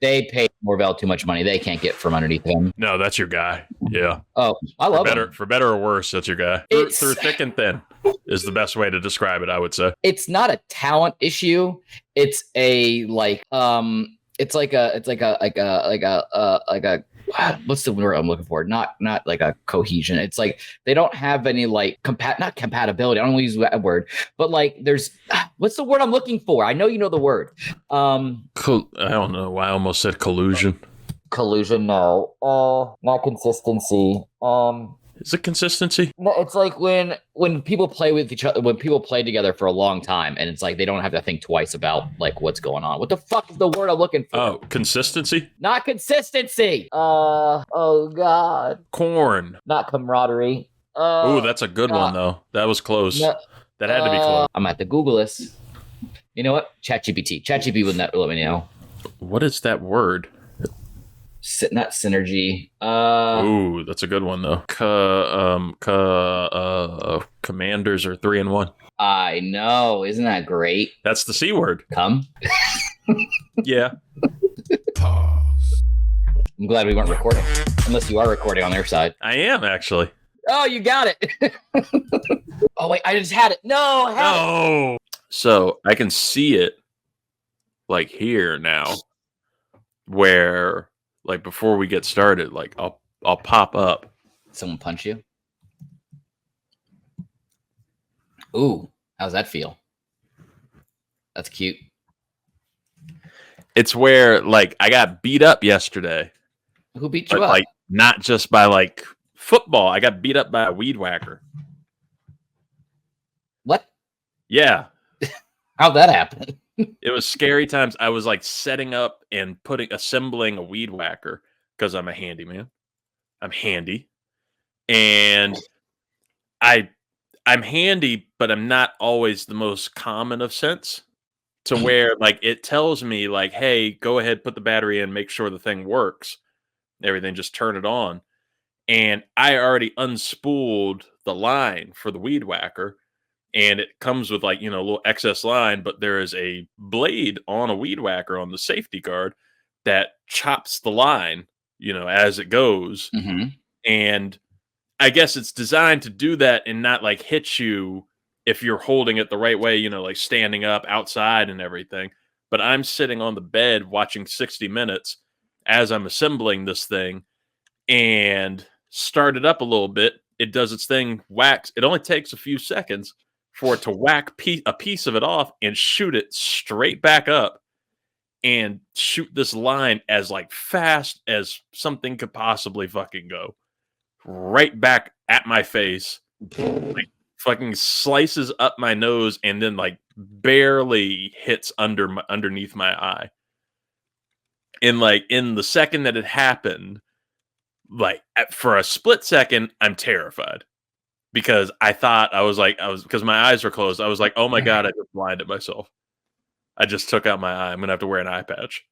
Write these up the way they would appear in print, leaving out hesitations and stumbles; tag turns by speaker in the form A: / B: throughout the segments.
A: They paid Morvell too much money. They can't get from underneath him.
B: No, that's your guy. Yeah.
A: Oh, I love him.
B: For better or worse, that's your guy. Through thick and thin is the best way to describe it, I would say.
A: It's not a talent issue. It's a it's like a what's the word I'm looking for? Not like a cohesion. It's like they don't have any like not compatibility. I don't want to use that word, but like there's what's the word I'm looking for? I know you know the word.
B: I don't know why I almost said collusion.
A: Collusion, no. Not consistency.
B: Is it consistency?
A: No, it's like when people play with each other, when people play together for a long time, and it's like they don't have to think twice about like what's going on. What the fuck is the word I'm looking for?
B: Oh, consistency?
A: Not consistency. Oh god.
B: Corn.
A: Not camaraderie.
B: Oh, that's a good one though. That was close. That had to be close.
A: I'm at the Google this. You know what? ChatGPT. ChatGPT would let me know.
B: What is that word?
A: Not synergy.
B: Ooh, that's a good one though. Commanders are 3-1.
A: I know, isn't that great?
B: That's the C word.
A: Come.
B: Yeah.
A: Pause. I'm glad we weren't recording, unless you are recording on their side.
B: I am actually.
A: Oh, you got it. Oh wait, I just had it. No.
B: So I can see it like here now, where. Like before we get started, like I'll pop up.
A: Someone punch you? Ooh, how's that feel? That's cute.
B: It's where like I got beat up yesterday.
A: Who beat you up?
B: Like not just by like football. I got beat up by a weed whacker.
A: What?
B: Yeah.
A: How'd that happen?
B: It was scary times. I was like setting up and assembling a weed whacker because I'm a handyman. I'm handy. And I'm handy, but I'm not always the most common of sense to where like it tells me like, hey, go ahead, put the battery in, make sure the thing works. Everything, just turn it on. And I already unspooled the line for the weed whacker. And it comes with like, a little excess line, but there is a blade on a weed whacker on the safety guard that chops the line, as it goes.
A: Mm-hmm.
B: And I guess it's designed to do that and not like hit you if you're holding it the right way, like standing up outside and everything. But I'm sitting on the bed watching 60 Minutes as I'm assembling this thing and start it up a little bit. It does its thing, whacks. It only takes a few seconds for it to whack a piece of it off and shoot it straight back up and shoot this line as like fast as something could possibly fucking go right back at my face, like fucking slices up my nose and then like barely hits underneath my eye. And like in the second that it happened, like for a split second, I'm terrified. Because because my eyes were closed. I was like, oh my God, I just blinded myself. I just took out my eye. I'm going to have to wear an eye patch.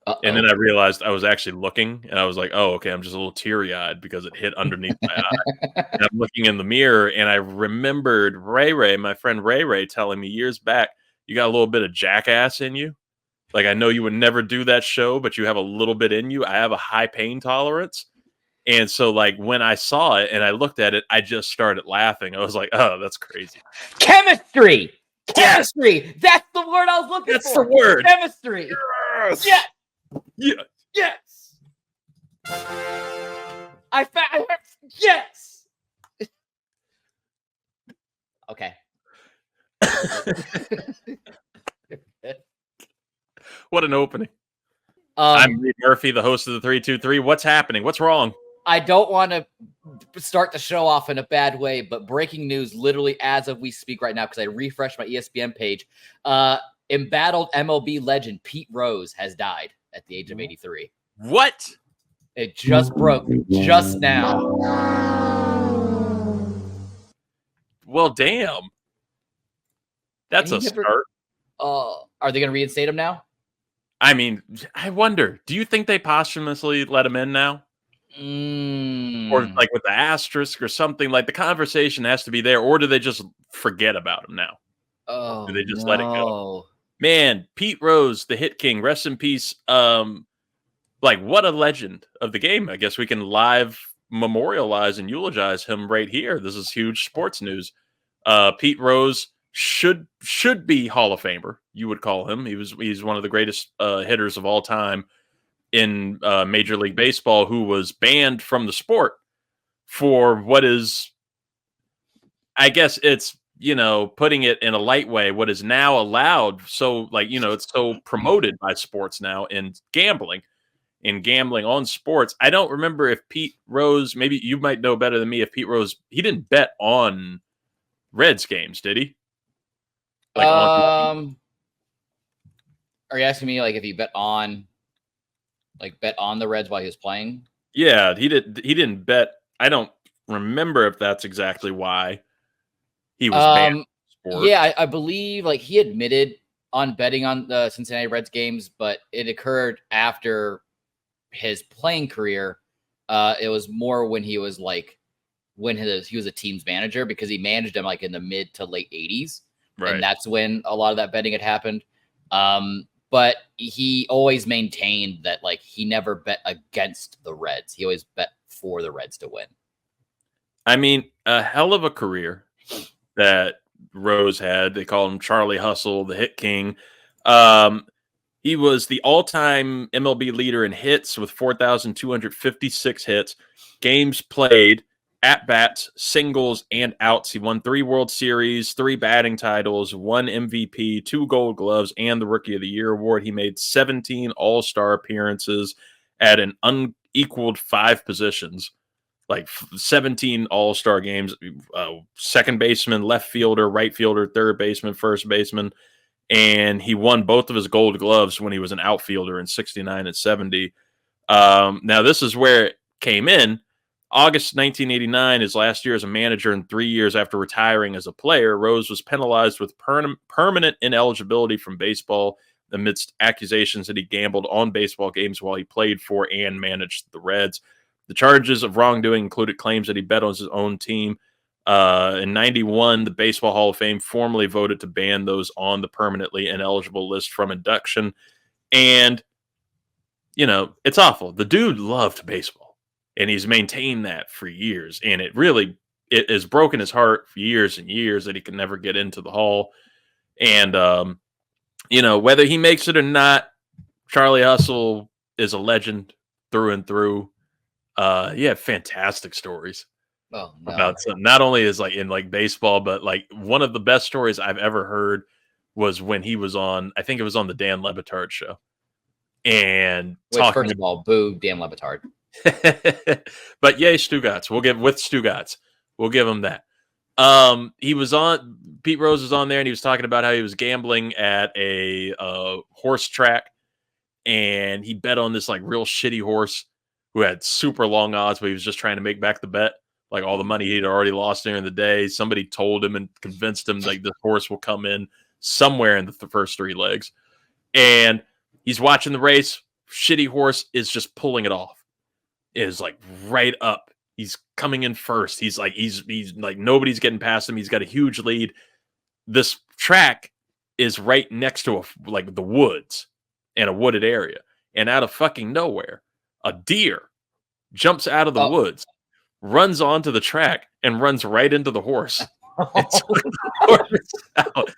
A: Uh-oh.
B: And then I realized I was actually looking and I was like, oh, okay, I'm just a little teary eyed because it hit underneath my eye. And I'm looking in the mirror and I remembered Ray, my friend Ray, telling me years back, you got a little bit of jackass in you. Like, I know you would never do that show, but you have a little bit in you. I have a high pain tolerance. And so, like, when I saw it and I looked at it, I just started laughing. I was like, oh, that's crazy.
A: Chemistry! Chemistry! That's the word I was looking for.
B: That's the word.
A: Chemistry.
B: Yes.
A: Yes.
B: Yeah.
A: Yes. Yes. Okay.
B: What an opening. I'm Reid Murphy, the host of the 323. What's happening? What's wrong?
A: I don't want to start the show off in a bad way, but breaking news literally as of we speak right now, because I refreshed my ESPN page. Embattled MLB legend Pete Rose has died at the age of 83.
B: What?
A: It just broke just now.
B: Well, damn. That's a start.
A: Are they going to reinstate him now?
B: I mean, I wonder, do you think they posthumously let him in now? Or like with the asterisk or something, like the conversation has to be there, or do they just forget about him now?
A: Oh,
B: do they just let it go? Man, Pete Rose, the Hit King, rest in peace. like, what a legend of the game. I guess we can live memorialize and eulogize him right here. This is huge sports news. Pete Rose should be Hall of Famer. You would call him. He's one of the greatest hitters of all time in Major League Baseball, who was banned from the sport for what is, I guess it's, putting it in a light way, what is now allowed. So, like, it's so promoted by sports now in gambling on sports. I don't remember if Pete Rose, maybe you might know better than me, if Pete Rose, he didn't bet on Reds games, did he? Like,
A: are you asking me like if he bet on the Reds while he was playing?
B: Yeah, he didn't bet. I don't remember if that's exactly why he was banned from the sport.
A: Yeah, I believe like he admitted on betting on the Cincinnati Reds games, but it occurred after his playing career. It was more when he was like he was a team's manager, because he managed them like in the mid to late 80s.
B: Right.
A: And that's when a lot of that betting had happened. But he always maintained that like he never bet against the Reds. He always bet for the Reds to win.
B: I mean, a hell of a career that Rose had. They call him Charlie Hustle, the hit king. He was the all-time MLB leader in hits with 4,256 hits, games played, at-bats, singles, and outs. He won 3 World Series, 3 batting titles, 1 MVP, 2 Gold Gloves, and the Rookie of the Year award. He made 17 All-Star appearances at an unequaled 5 positions, like 17 All-Star games, second baseman, left fielder, right fielder, third baseman, first baseman. And he won both of his Gold Gloves when he was an outfielder in 69 and 70. Now, this is where it came in. August 1989, his last year as a manager, and 3 years after retiring as a player, Rose was penalized with permanent ineligibility from baseball amidst accusations that he gambled on baseball games while he played for and managed the Reds. The charges of wrongdoing included claims that he bet on his own team. In 91, the Baseball Hall of Fame formally voted to ban those on the permanently ineligible list from induction. And, it's awful. The dude loved baseball, and he's maintained that for years. And it has broken his heart for years and years that he can never get into the Hall. And, whether he makes it or not, Charlie Hustle is a legend through and through. Fantastic stories.
A: Oh, no.
B: About not only is like in like baseball, but like one of the best stories I've ever heard was when he was on, I think it was on the Dan Le Batard show. And
A: first of all, boo Dan Le Batard.
B: But yay, Stugotz. We'll give him that. Pete Rose was on there, and he was talking about how he was gambling at a horse track, and he bet on this like real shitty horse who had super long odds, but he was just trying to make back the bet. Like all the money he'd already lost during the day. Somebody told him and convinced him like this horse will come in somewhere in the first 3 legs. And he's watching the race. Shitty horse is just pulling it off. It is like right up. He's coming in first. He's like nobody's getting past him. He's got a huge lead. This track is right next to the woods and a wooded area. And out of fucking nowhere, a deer jumps out of the woods, runs onto the track, and runs right into the horse. And took the horse out.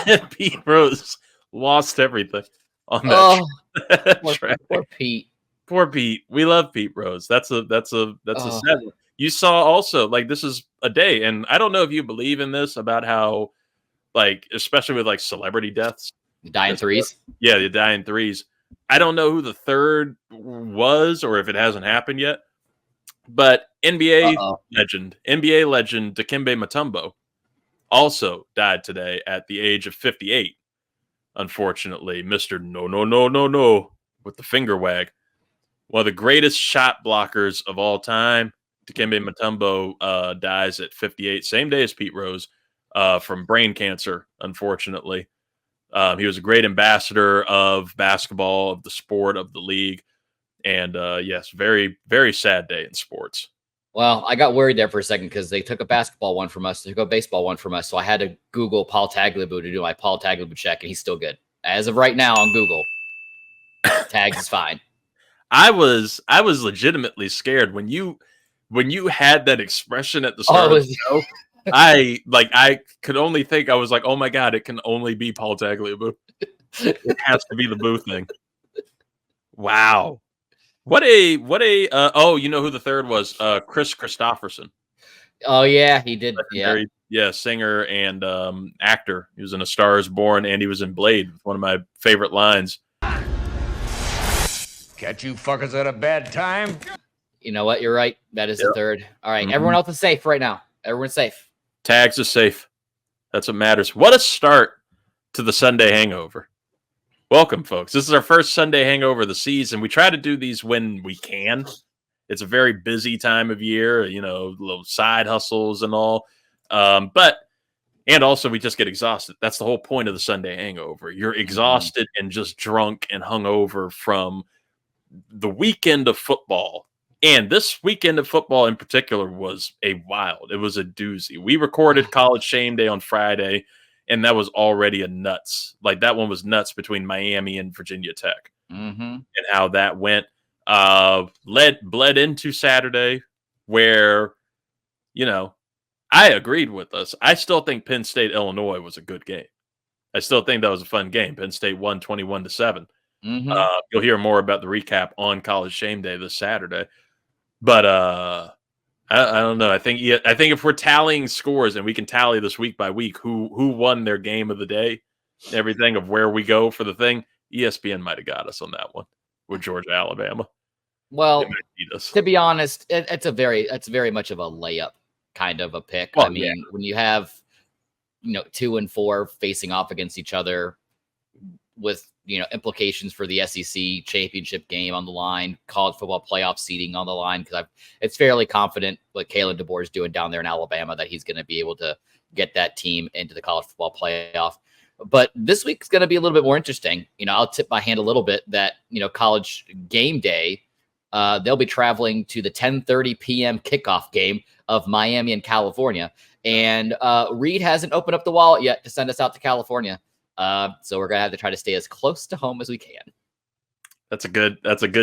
B: And Pete Rose lost everything on that track.
A: Poor Pete.
B: Poor Pete. We love Pete Rose. That's a sad one. You saw also, like, this is a day, and I don't know if you believe in this about how, like, especially with like celebrity deaths.
A: The dying threes?
B: Yeah, the dying threes. I don't know who the third was or if it hasn't happened yet. But NBA legend Dikembe Mutombo also died today at the age of 58. Unfortunately, Mr. No, with the finger wag. One of the greatest shot blockers of all time, Dikembe Mutombo dies at 58, same day as Pete Rose, from brain cancer, unfortunately. He was a great ambassador of basketball, of the sport, of the league. And yes, very, very sad day in sports.
A: Well, I got worried there for a second because they took a basketball one from us, they took a baseball one from us. So I had to Google Paul Tagliabue to do my Paul Tagliabue check, and he's still good. As of right now on Google, Tags is fine.
B: I was legitimately scared when you had that expression at the start of the show. I could only think, I was like, oh my God, it can only be Paul Tagliabue. It has to be the Boo thing. Wow. What a oh, you know who the third was? Chris Christopherson.
A: Oh yeah, he did.
B: Yeah, singer and actor. He was in A Star Is Born and he was in Blade. One of my favorite lines.
C: Catch you fuckers at a bad time.
A: You know what? You're right. That is the third. All right, everyone else is safe right now. Everyone's safe.
B: Tags is safe. That's what matters. What a start to the Sunday Hangover. Welcome, folks. This is our first Sunday Hangover of the season. We try to do these when we can. It's a very busy time of year, you know, little side hustles and all. And also we just get exhausted. That's the whole point of the Sunday Hangover. You're exhausted and just drunk and hungover from the weekend of football. And this weekend of football in particular was it was a doozy. We recorded College Shame Day on Friday, and that was already a nuts. Like, that one was nuts between Miami and Virginia Tech. And how that went. Bled into Saturday, where, you know, I agreed with us. I still think Penn State Illinois was a good game. I still think that was a fun game. Penn State won 21-7. You'll hear more about the recap on College Shame Day this Saturday. But I don't know. I think if we're tallying scores and we can tally this week by week who won their game of the day, everything of where we go for the thing, ESPN might have got us on that one with Georgia, Alabama.
A: Well, to be honest, it's very much of a layup kind of a pick. Well, I mean, when you have 2 and 4 facing off against each other with implications for the SEC championship game on the line, college football playoff seeding on the line, because it's fairly confident what Kalen DeBoer is doing down there in Alabama that he's going to be able to get that team into the college football playoff. But this week's going to be a little bit more interesting. I'll tip my hand a little bit that College Game Day, they'll be traveling to the 10:30 p.m. kickoff game of Miami and California, and Reid hasn't opened up the wallet yet to send us out to California. So we're gonna have to try to stay as close to home as we can.
B: That's a good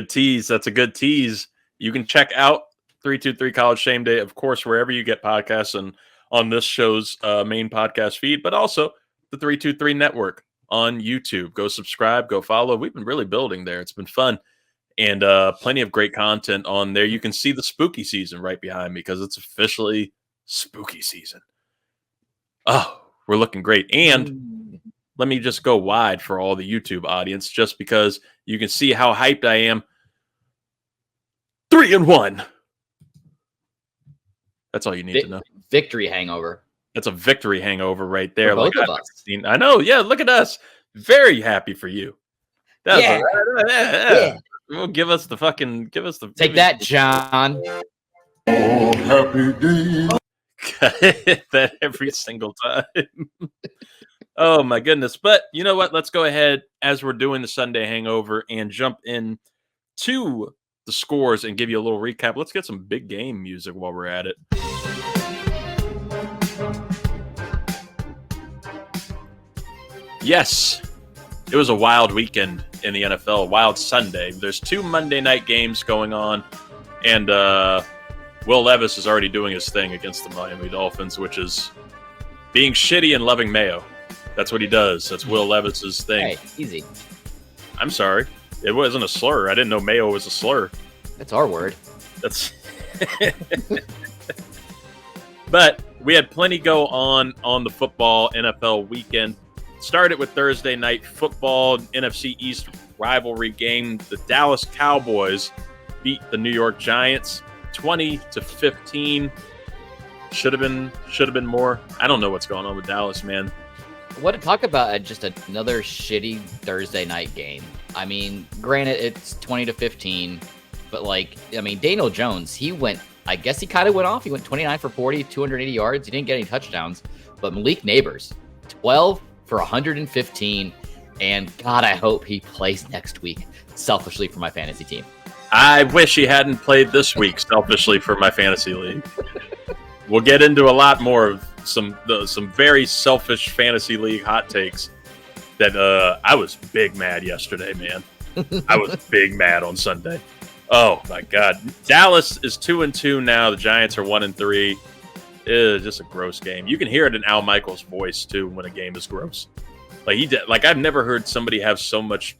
B: tease. That's a good tease. You can check out 323 College Shame Day, of course, wherever you get podcasts and on this show's main podcast feed, but also the 323 Network on YouTube. Go subscribe, go follow. We've been really building there. It's been fun, and plenty of great content on there. You can see the spooky season right behind me because it's officially spooky season. Oh, we're looking great. And let me just go wide for all the YouTube audience, just because you can see how hyped I am. 3-1. That's all you need to know.
A: Victory hangover.
B: That's a victory hangover right there.
A: For both of us.
B: I know. Yeah, look at us. Very happy for you. Yeah. Well, give us the.
A: Take that, John.
C: Oh, happy day.
B: That every single time. Oh my goodness. But you know what? Let's go ahead as we're doing the Sunday Hangover and jump in to the scores and give you a little recap. Let's get some big game music while we're at it. Yes, it was a wild weekend in the NFL, a wild Sunday. There's 2 Monday night games going on, and Will Levis is already doing his thing against the Miami Dolphins, which is being shitty and loving mayo. That's what he does. That's Will Levis's thing.
A: Hey, easy.
B: I'm sorry. It wasn't a slur. I didn't know mayo was a slur.
A: That's our word.
B: That's. But we had plenty go on the football NFL weekend. Started with Thursday night football, NFC East rivalry game. The Dallas Cowboys beat the New York Giants 20-15. Should have been more. I don't know what's going on with Dallas, man.
A: What to talk about? Just another shitty Thursday night game. I mean, granted, it's 20-15, but Daniel Jones, I guess he kind of went off. He went 29 for 40, 280 yards. He didn't get any touchdowns, but Malik Neighbors, 12 for 115. And God, I hope he plays next week, selfishly for my fantasy team.
B: I wish he hadn't played this week, selfishly for my fantasy league. We'll get into a lot more of some very selfish fantasy league hot takes that I was big mad yesterday, man. I was big mad on Sunday. Oh my God. Dallas is 2-2 now. The Giants are 1-3. Just a gross game. You can hear it in Al Michaels' voice too when a game is gross. I've never heard somebody have so much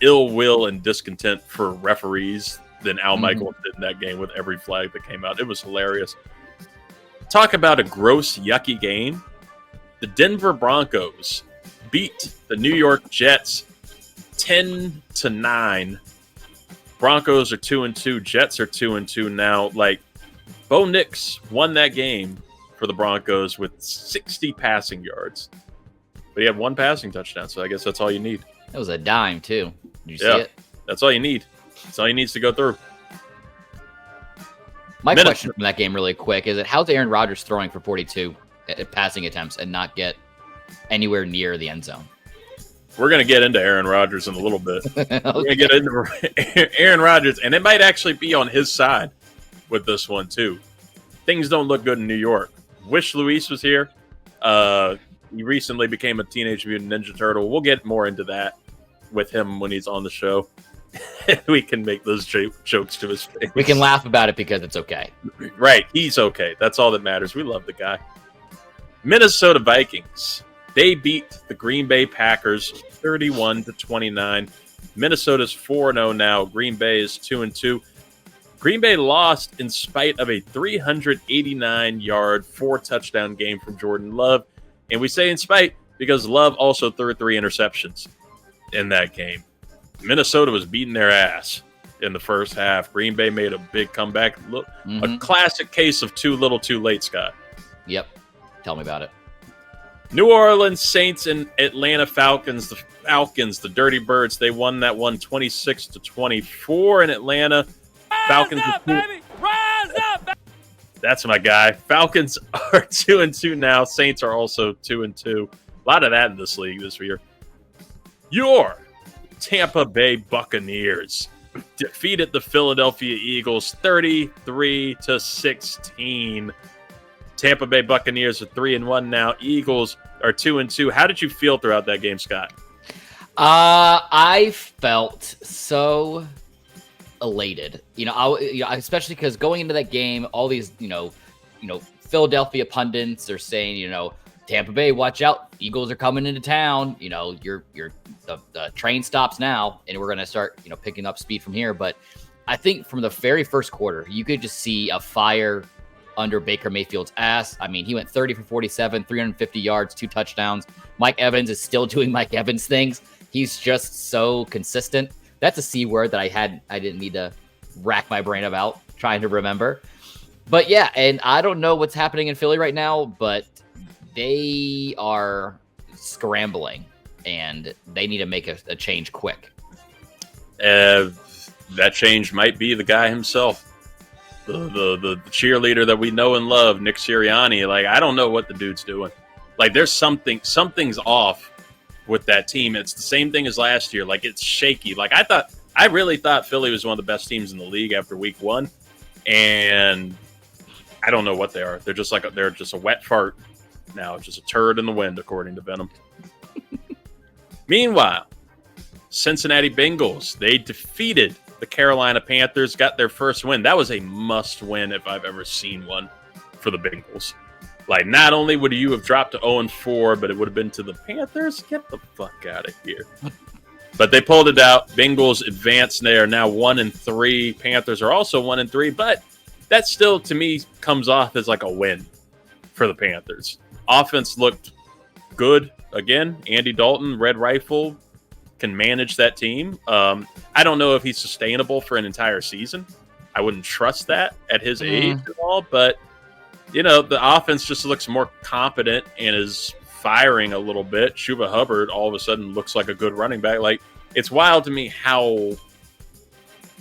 B: ill will and discontent for referees than Al Michaels did in that game with every flag that came out. It was hilarious. Talk about a gross, yucky game. The Denver Broncos beat the New York Jets 10-9. Broncos are 2-2. Jets are 2-2 now. Bo Nix won that game for the Broncos with 60 passing yards. But he had one passing touchdown, so I guess that's all you need.
A: It was a dime, too. Did you see it?
B: That's all you need. That's all he needs to go through.
A: My question from that game really quick is how's Aaron Rodgers throwing for 42 passing attempts and not get anywhere near the end zone?
B: We're going to get into Aaron Rodgers in a little bit. Okay. We're going to get into Aaron Rodgers, and it might actually be on his side with this one, too. Things don't look good in New York. Wish Luis was here. He recently became a Teenage Mutant Ninja Turtle. We'll get more into that with him when he's on the show. We can make those jokes to his face.
A: We can laugh about it because it's okay.
B: Right. He's okay. That's all that matters. We love the guy. Minnesota Vikings. They beat the Green Bay Packers 31-29. Minnesota's 4-0 now. Green Bay is 2-2. Green Bay lost in spite of a 389-yard, 4-touchdown game from Jordan Love. And we say in spite because Love also threw 3 interceptions in that game. Minnesota was beating their ass in the first half. Green Bay made a big comeback. Look, a classic case of too little, too late, Scott.
A: Yep. Tell me about it.
B: New Orleans Saints and Atlanta Falcons. The Falcons, the Dirty Birds, they won that one 26-24 in Atlanta. Falcons
D: Rise up, baby! Rise up, baby!
B: That's my guy. Falcons are 2-2 now. Saints are also 2-2. A lot of that in this league this year. Your Tampa Bay Buccaneers defeated the Philadelphia Eagles 33-16. Tampa Bay Buccaneers are 3-1 now. Eagles are 2-2. How did you feel throughout that game, Scott?
A: I felt so elated, especially because going into that game, all these, Philadelphia pundits are saying, Tampa Bay, watch out, Eagles are coming into town. The train stops now, and we're gonna start, picking up speed from here. But I think from the very first quarter, you could just see a fire under Baker Mayfield's ass. I mean, he went 30 for 47, 350 yards, 2 touchdowns. Mike Evans is still doing Mike Evans things. He's just so consistent. That's a C word that I didn't need to rack my brain about trying to remember. But yeah, and I don't know what's happening in Philly right now, but they are scrambling and they need to make a change quick.
B: That change might be the guy himself. The cheerleader that we know and love, Nick Sirianni. I don't know what the dude's doing. There's something's off with that team. It's the same thing as last year. It's shaky. I really thought Philly was one of the best teams in the league after week 1. And I don't know what they are. They're just they're just a wet fart now. Just a turd in the wind, according to Venom. Meanwhile, Cincinnati Bengals, they defeated the Carolina Panthers, got their first win. That was a must win if I've ever seen one for the Bengals. Not only would you have dropped to 0-4, but it would have been to the Panthers. Get the fuck out of here. But they pulled it out. Bengals advanced. They are now 1-3. Panthers are also 1-3, but that still, to me, comes off as a win for the Panthers. Offense looked good again. Andy Dalton, Red Rifle, can manage that team. I don't know if he's sustainable for an entire season. I wouldn't trust that at his age and all, but the offense just looks more competent and is firing a little bit. Chuba Hubbard all of a sudden looks like a good running back. It's wild to me how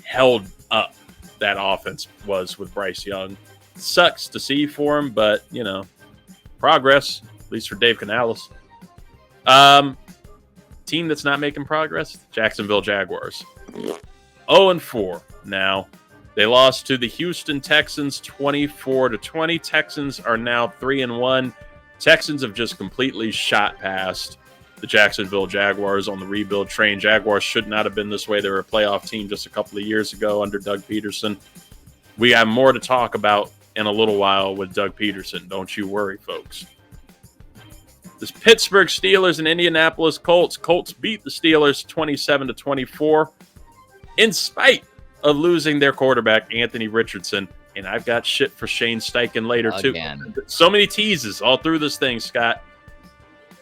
B: held up that offense was with Bryce Young. Sucks to see for him, but progress, at least for Dave Canales. Team that's not making progress, Jacksonville Jaguars. 0-4 now. They lost to the Houston Texans 24-20. Texans are now 3-1. Texans have just completely shot past the Jacksonville Jaguars on the rebuild train. Jaguars should not have been this way. They were a playoff team just a couple of years ago under Doug Peterson. We have more to talk about in a little while with Doug Peterson. Don't you worry, folks. This Pittsburgh Steelers and Indianapolis Colts. Colts beat the Steelers 27-24 in spite of losing their quarterback, Anthony Richardson. And I've got shit for Shane Steichen later, too. So many teases all through this thing, Scott.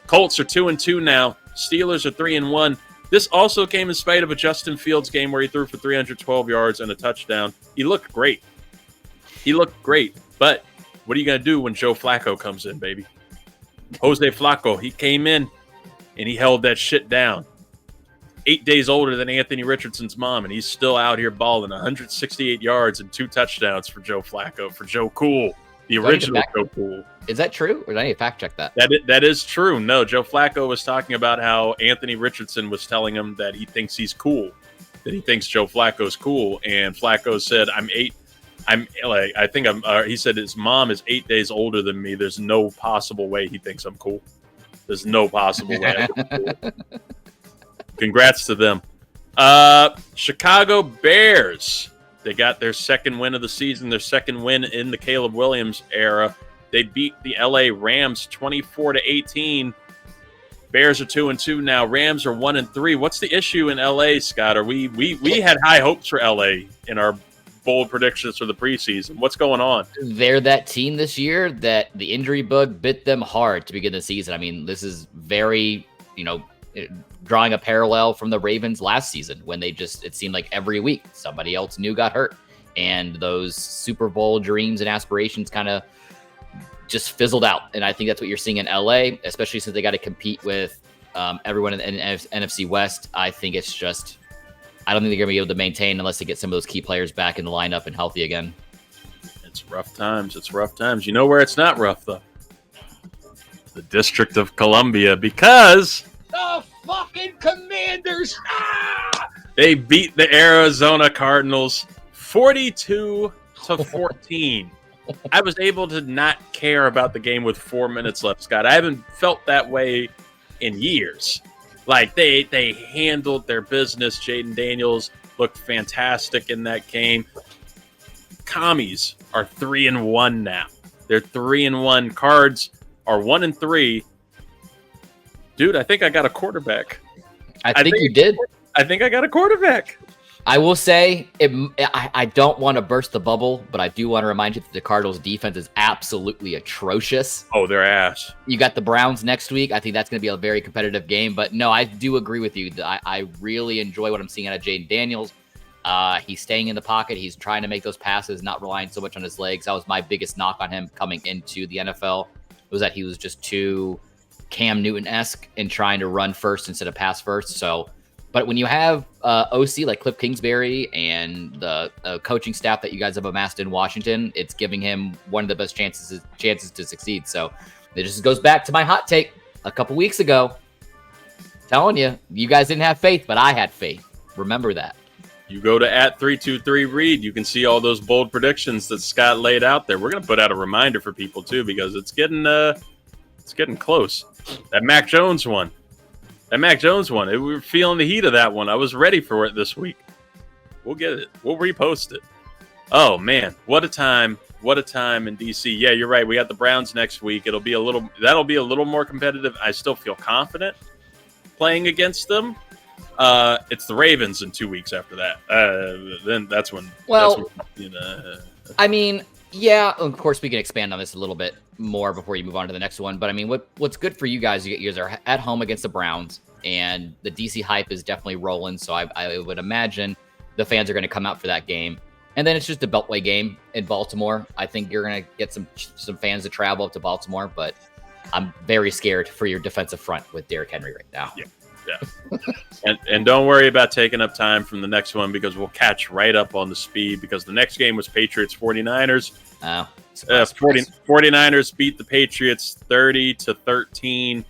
B: Colts are 2-2 now. Steelers are 3-1. This also came in spite of a Justin Fields game where he threw for 312 yards and a touchdown. He looked great. But what are you going to do when Joe Flacco comes in, baby? Jose Flacco, he came in and he held that shit down. 8 days older than Anthony Richardson's mom, and he's still out here balling 168 yards and 2 touchdowns for Joe Flacco, for Joe Cool, the original Joe Cool.
A: Is that true? Or did I need to fact check that?
B: That is true. No, Joe Flacco was talking about how Anthony Richardson was telling him that he thinks he's cool, that he thinks Joe Flacco's cool, and Flacco said, he said his mom is 8 days older than me. There's no possible way he thinks I'm cool. There's no possible way. Congrats to them. Chicago Bears. They got their second win of the season, their second win in the Caleb Williams era. They beat the LA Rams 24-18. Bears are 2-2 now. Rams are 1-3. What's the issue in LA, Scott? Are we had high hopes for LA in our bold predictions for the preseason. What's going on?
A: They're that team this year that the injury bug bit them hard to begin the season. I mean, this is very, drawing a parallel from the Ravens last season when it seemed like every week somebody else new got hurt. And those Super Bowl dreams and aspirations kind of just fizzled out. And I think that's what you're seeing in LA, especially since they got to compete with everyone in NFC West. I think it's just, I don't think they're going to be able to maintain unless they get some of those key players back in the lineup and healthy again.
B: It's rough times. You know where it's not rough, though? The District of Columbia, because
C: the fucking Commanders,
B: they beat the Arizona Cardinals 42-14. I was able to not care about the game with 4 minutes left, Scott. I haven't felt that way in years. Like, they handled their business. Jayden Daniels looked fantastic in that game. Commies are 3-1 now. They're 3-1. Cards are 1-3. Dude, I think I got a quarterback.
A: I think you did.
B: I think I got a quarterback.
A: I will say, I don't want to burst the bubble, but I do want to remind you that the Cardinals' defense is absolutely atrocious.
B: Oh, they're ass.
A: You got the Browns next week. I think that's going to be a very competitive game. But no, I do agree with you. I really enjoy what I'm seeing out of Jayden Daniels. He's staying in the pocket. He's trying to make those passes, not relying so much on his legs. That was my biggest knock on him coming into the NFL, was that he was just too Cam Newton-esque in trying to run first instead of pass first. But when you have OC like Cliff Kingsbury and the coaching staff that you guys have amassed in Washington, it's giving him one of the best chances to succeed. So it just goes back to my hot take a couple weeks ago. Telling you guys didn't have faith, but I had faith. Remember that.
B: You go to @323 Reid. You can see all those bold predictions that Scott laid out there. We're going to put out a reminder for people too, because it's getting close. That Mac Jones one. We were feeling the heat of that one. I was ready for it this week. We'll get it. We'll repost it. Oh, man. What a time. What a time in D.C. Yeah, you're right. We got the Browns next week. That'll be a little more competitive. I still feel confident playing against them. It's the Ravens in 2 weeks after that. Then that's when.
A: Well, I mean, yeah, of course we can expand on this a little bit more before you move on to the next one. But I mean, what's good for you guys are at home against the Browns, and the DC hype is definitely rolling. So I would imagine the fans are going to come out for that game. And then it's just a Beltway game in Baltimore. I think you're going to get some fans to travel up to Baltimore, but I'm very scared for your defensive front with Derrick Henry right now.
B: Yeah. and don't worry about taking up time from the next one, because we'll catch right up on the speed, because the next game was Patriots 49ers. 49ers beat the Patriots 30-13.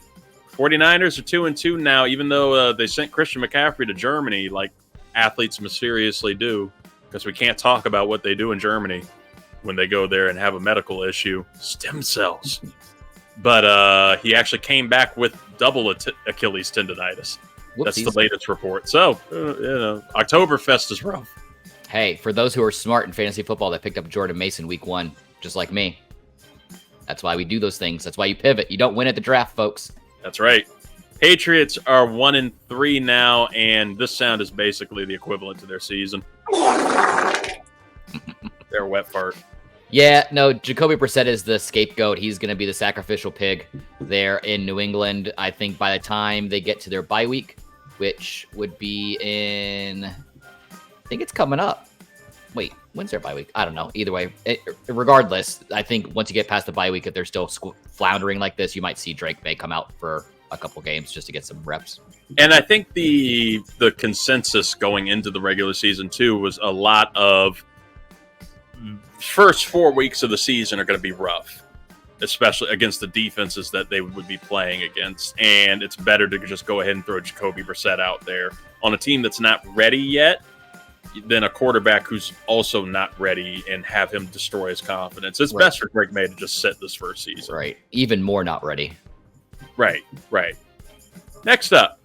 B: 49ers are 2-2 now, even though they sent Christian McCaffrey to Germany like athletes mysteriously do, because we can't talk about what they do in Germany when they go there and have a medical issue. Stem cells. but he actually came back with double Achilles tendonitis.
A: Whoopsies.
B: That's the latest report. So, Oktoberfest is rough.
A: Hey, for those who are smart in fantasy football that picked up Jordan Mason week 1, just like me. That's why we do those things. That's why you pivot. You don't win at the draft, folks.
B: That's right. Patriots are 1-3 now, and this sound is basically the equivalent to their season. They're a wet fart.
A: Yeah, no, Jacoby Brissett is the scapegoat. He's going to be the sacrificial pig there in New England. I think by the time they get to their bye week, which would be in, I think it's coming up. Wait, when's their bye week? I don't know. Either way, regardless, I think once you get past the bye week, if they're still floundering like this, you might see Drake May come out for a couple games just to get some reps.
B: And I think the consensus going into the regular season, too, was a lot of first 4 weeks of the season are going to be rough, especially against the defenses that they would be playing against. And it's better to just go ahead and throw Jacoby Brissett out there on a team that's not ready yet than a quarterback who's also not ready and have him destroy his confidence. It's best for Drake May to just sit this first season.
A: Right. Even more not ready.
B: Right. Next up,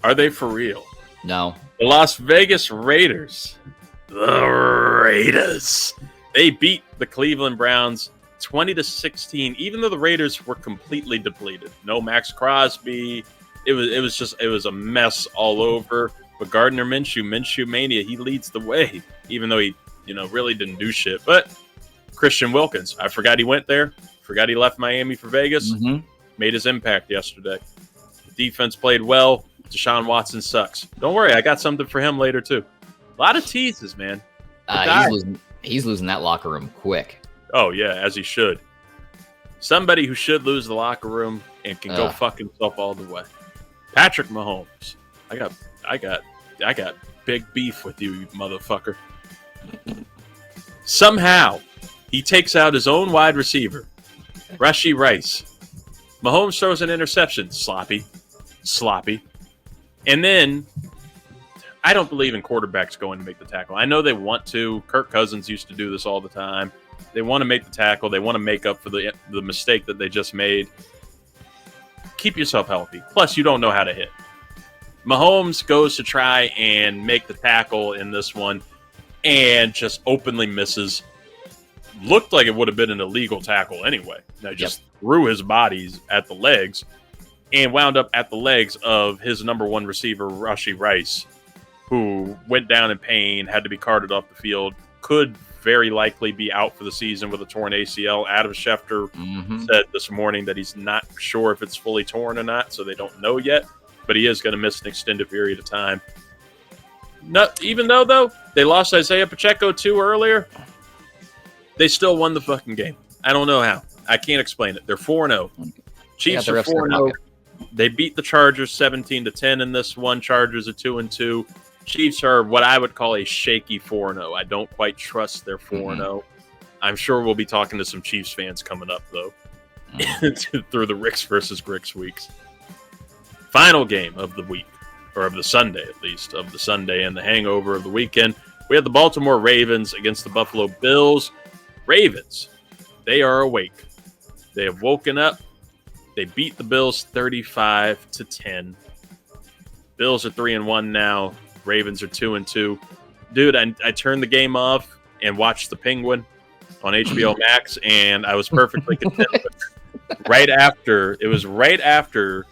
B: are they for real?
A: No.
B: The Las Vegas Raiders. The Raiders. They beat the Cleveland Browns 20-16, even though the Raiders were completely depleted. No Max Crosby. It was a mess all over. But Gardner Minshew Mania, he leads the way, even though he, really didn't do shit. But Christian Wilkins, I forgot he went there. Forgot he left Miami for Vegas.
A: Mm-hmm.
B: Made his impact yesterday. The defense played well. Deshaun Watson sucks. Don't worry, I got something for him later too. A lot of teases, man.
A: He's losing that locker room quick.
B: Oh yeah, as he should. Somebody who should lose the locker room and can go fuck himself all the way. Patrick Mahomes. I got big beef with you motherfucker. Somehow, he takes out his own wide receiver, Rashee Rice. Mahomes throws an interception. Sloppy. And then, I don't believe in quarterbacks going to make the tackle. I know they want to. Kirk Cousins used to do this all the time. They want to make the tackle. They want to make up for the mistake that they just made. Keep yourself healthy. Plus, you don't know how to hit. Mahomes goes to try and make the tackle in this one and just openly misses. Looked like it would have been an illegal tackle anyway. Just threw his bodies at the legs and wound up at the legs of his number one receiver, Rashee Rice, who went down in pain, had to be carted off the field, could very likely be out for the season with a torn ACL. Adam Schefter said this morning that he's not sure if it's fully torn or not, so they don't know yet, but he is going to miss an extended period of time. Even though they lost Isaiah Pacheco too earlier, they still won the fucking game. I don't know how. I can't explain it. They're 4-0. Chiefs are 4-0. They beat the Chargers 17-10 in this one. Chargers are 2-2. Chiefs are what I would call a shaky 4-0. I don't quite trust their 4-0. I'm sure we'll be talking to some Chiefs fans coming up, though, through the Ricks versus Gricks weeks. Final game of the week, or of the Sunday at least, of the Sunday and the hangover of the weekend. We had the Baltimore Ravens against the Buffalo Bills. Ravens, they are awake. They have woken up. They beat the Bills 35-10. Bills are 3-1 now. Ravens are 2-2. Dude, I turned the game off and watched The Penguin on HBO Max, and I was perfectly content with it. Right after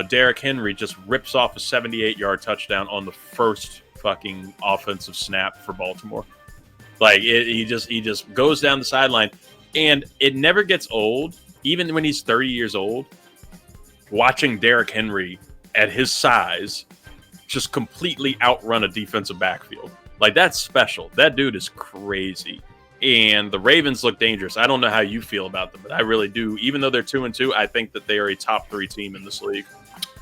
B: Derrick Henry just rips off a 78-yard touchdown on the first fucking offensive snap for Baltimore. Like, he just goes down the sideline, and it never gets old, even when he's 30 years old, watching Derrick Henry at his size just completely outrun a defensive backfield. Like, that's special. That dude is crazy. And the Ravens look dangerous. I don't know how you feel about them, but I really do. Even though they're 2-2, I think that they are a top 3 team in this league.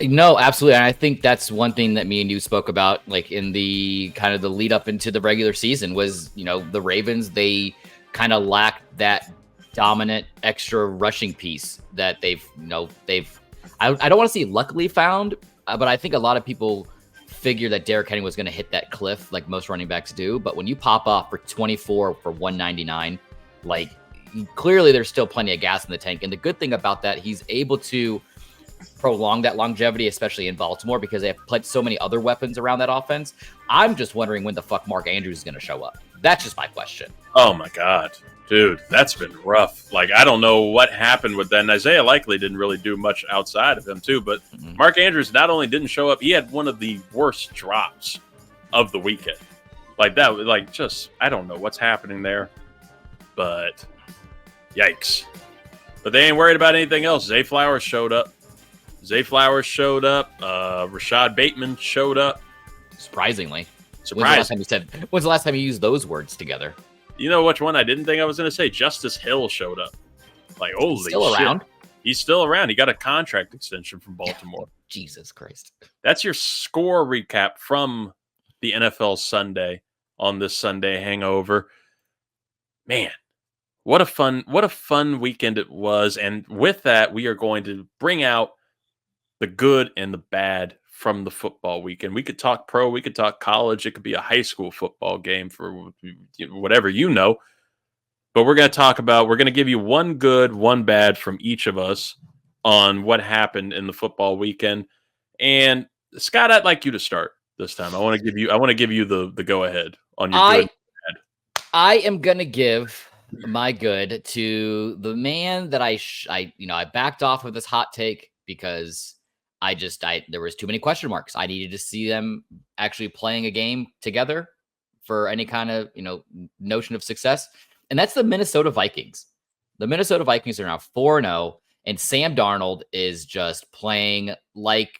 A: No, absolutely. And I think that's one thing that me and you spoke about, like in the kind of the lead up into the regular season was, the Ravens, they kind of lacked that dominant extra rushing piece that they've I don't want to say luckily found, but I think a lot of people figure that Derrick Henry was going to hit that cliff like most running backs do. But when you pop off for 24 for 199, like clearly there's still plenty of gas in the tank. And the good thing about that, he's able to prolong that longevity, especially in Baltimore, because they have played so many other weapons around that offense. I'm just wondering when the fuck Mark Andrews is going to show up. That's just my question.
B: Oh my God, dude, that's been rough. Like, I don't know what happened with that. And Isaiah Likely didn't really do much outside of him too, but Mark Andrews not only didn't show up, he had one of the worst drops of the weekend. Like that, like just, I don't know what's happening there, but yikes. But they ain't worried about anything else. Zay Flowers showed up. Rashad Bateman showed up.
A: Surprisingly. When's the last time you used those words together?
B: You know which one I didn't think I was going to say? Justice Hill showed up. Like, holy shit.
A: Still around?
B: He's still around. He got a contract extension from Baltimore.
A: Jesus Christ. That's
B: your score recap from the NFL Sunday on this Sunday hangover. Man, what a fun weekend it was. And with that, we are going to bring out the good and the bad from the football weekend. We could talk pro, we could talk college. It could be a high school football game for whatever you know. But we're going to give you one good, one bad from each of us on what happened in the football weekend. And Scott, I'd like you to start this time. I want to give you the go ahead on your good and bad.
A: I am going to give my good to the man that I backed off of this hot take because there was too many question marks. I needed to see them actually playing a game together for any kind of, notion of success. And that's the Minnesota Vikings. The Minnesota Vikings are now 4-0, and Sam Darnold is just playing like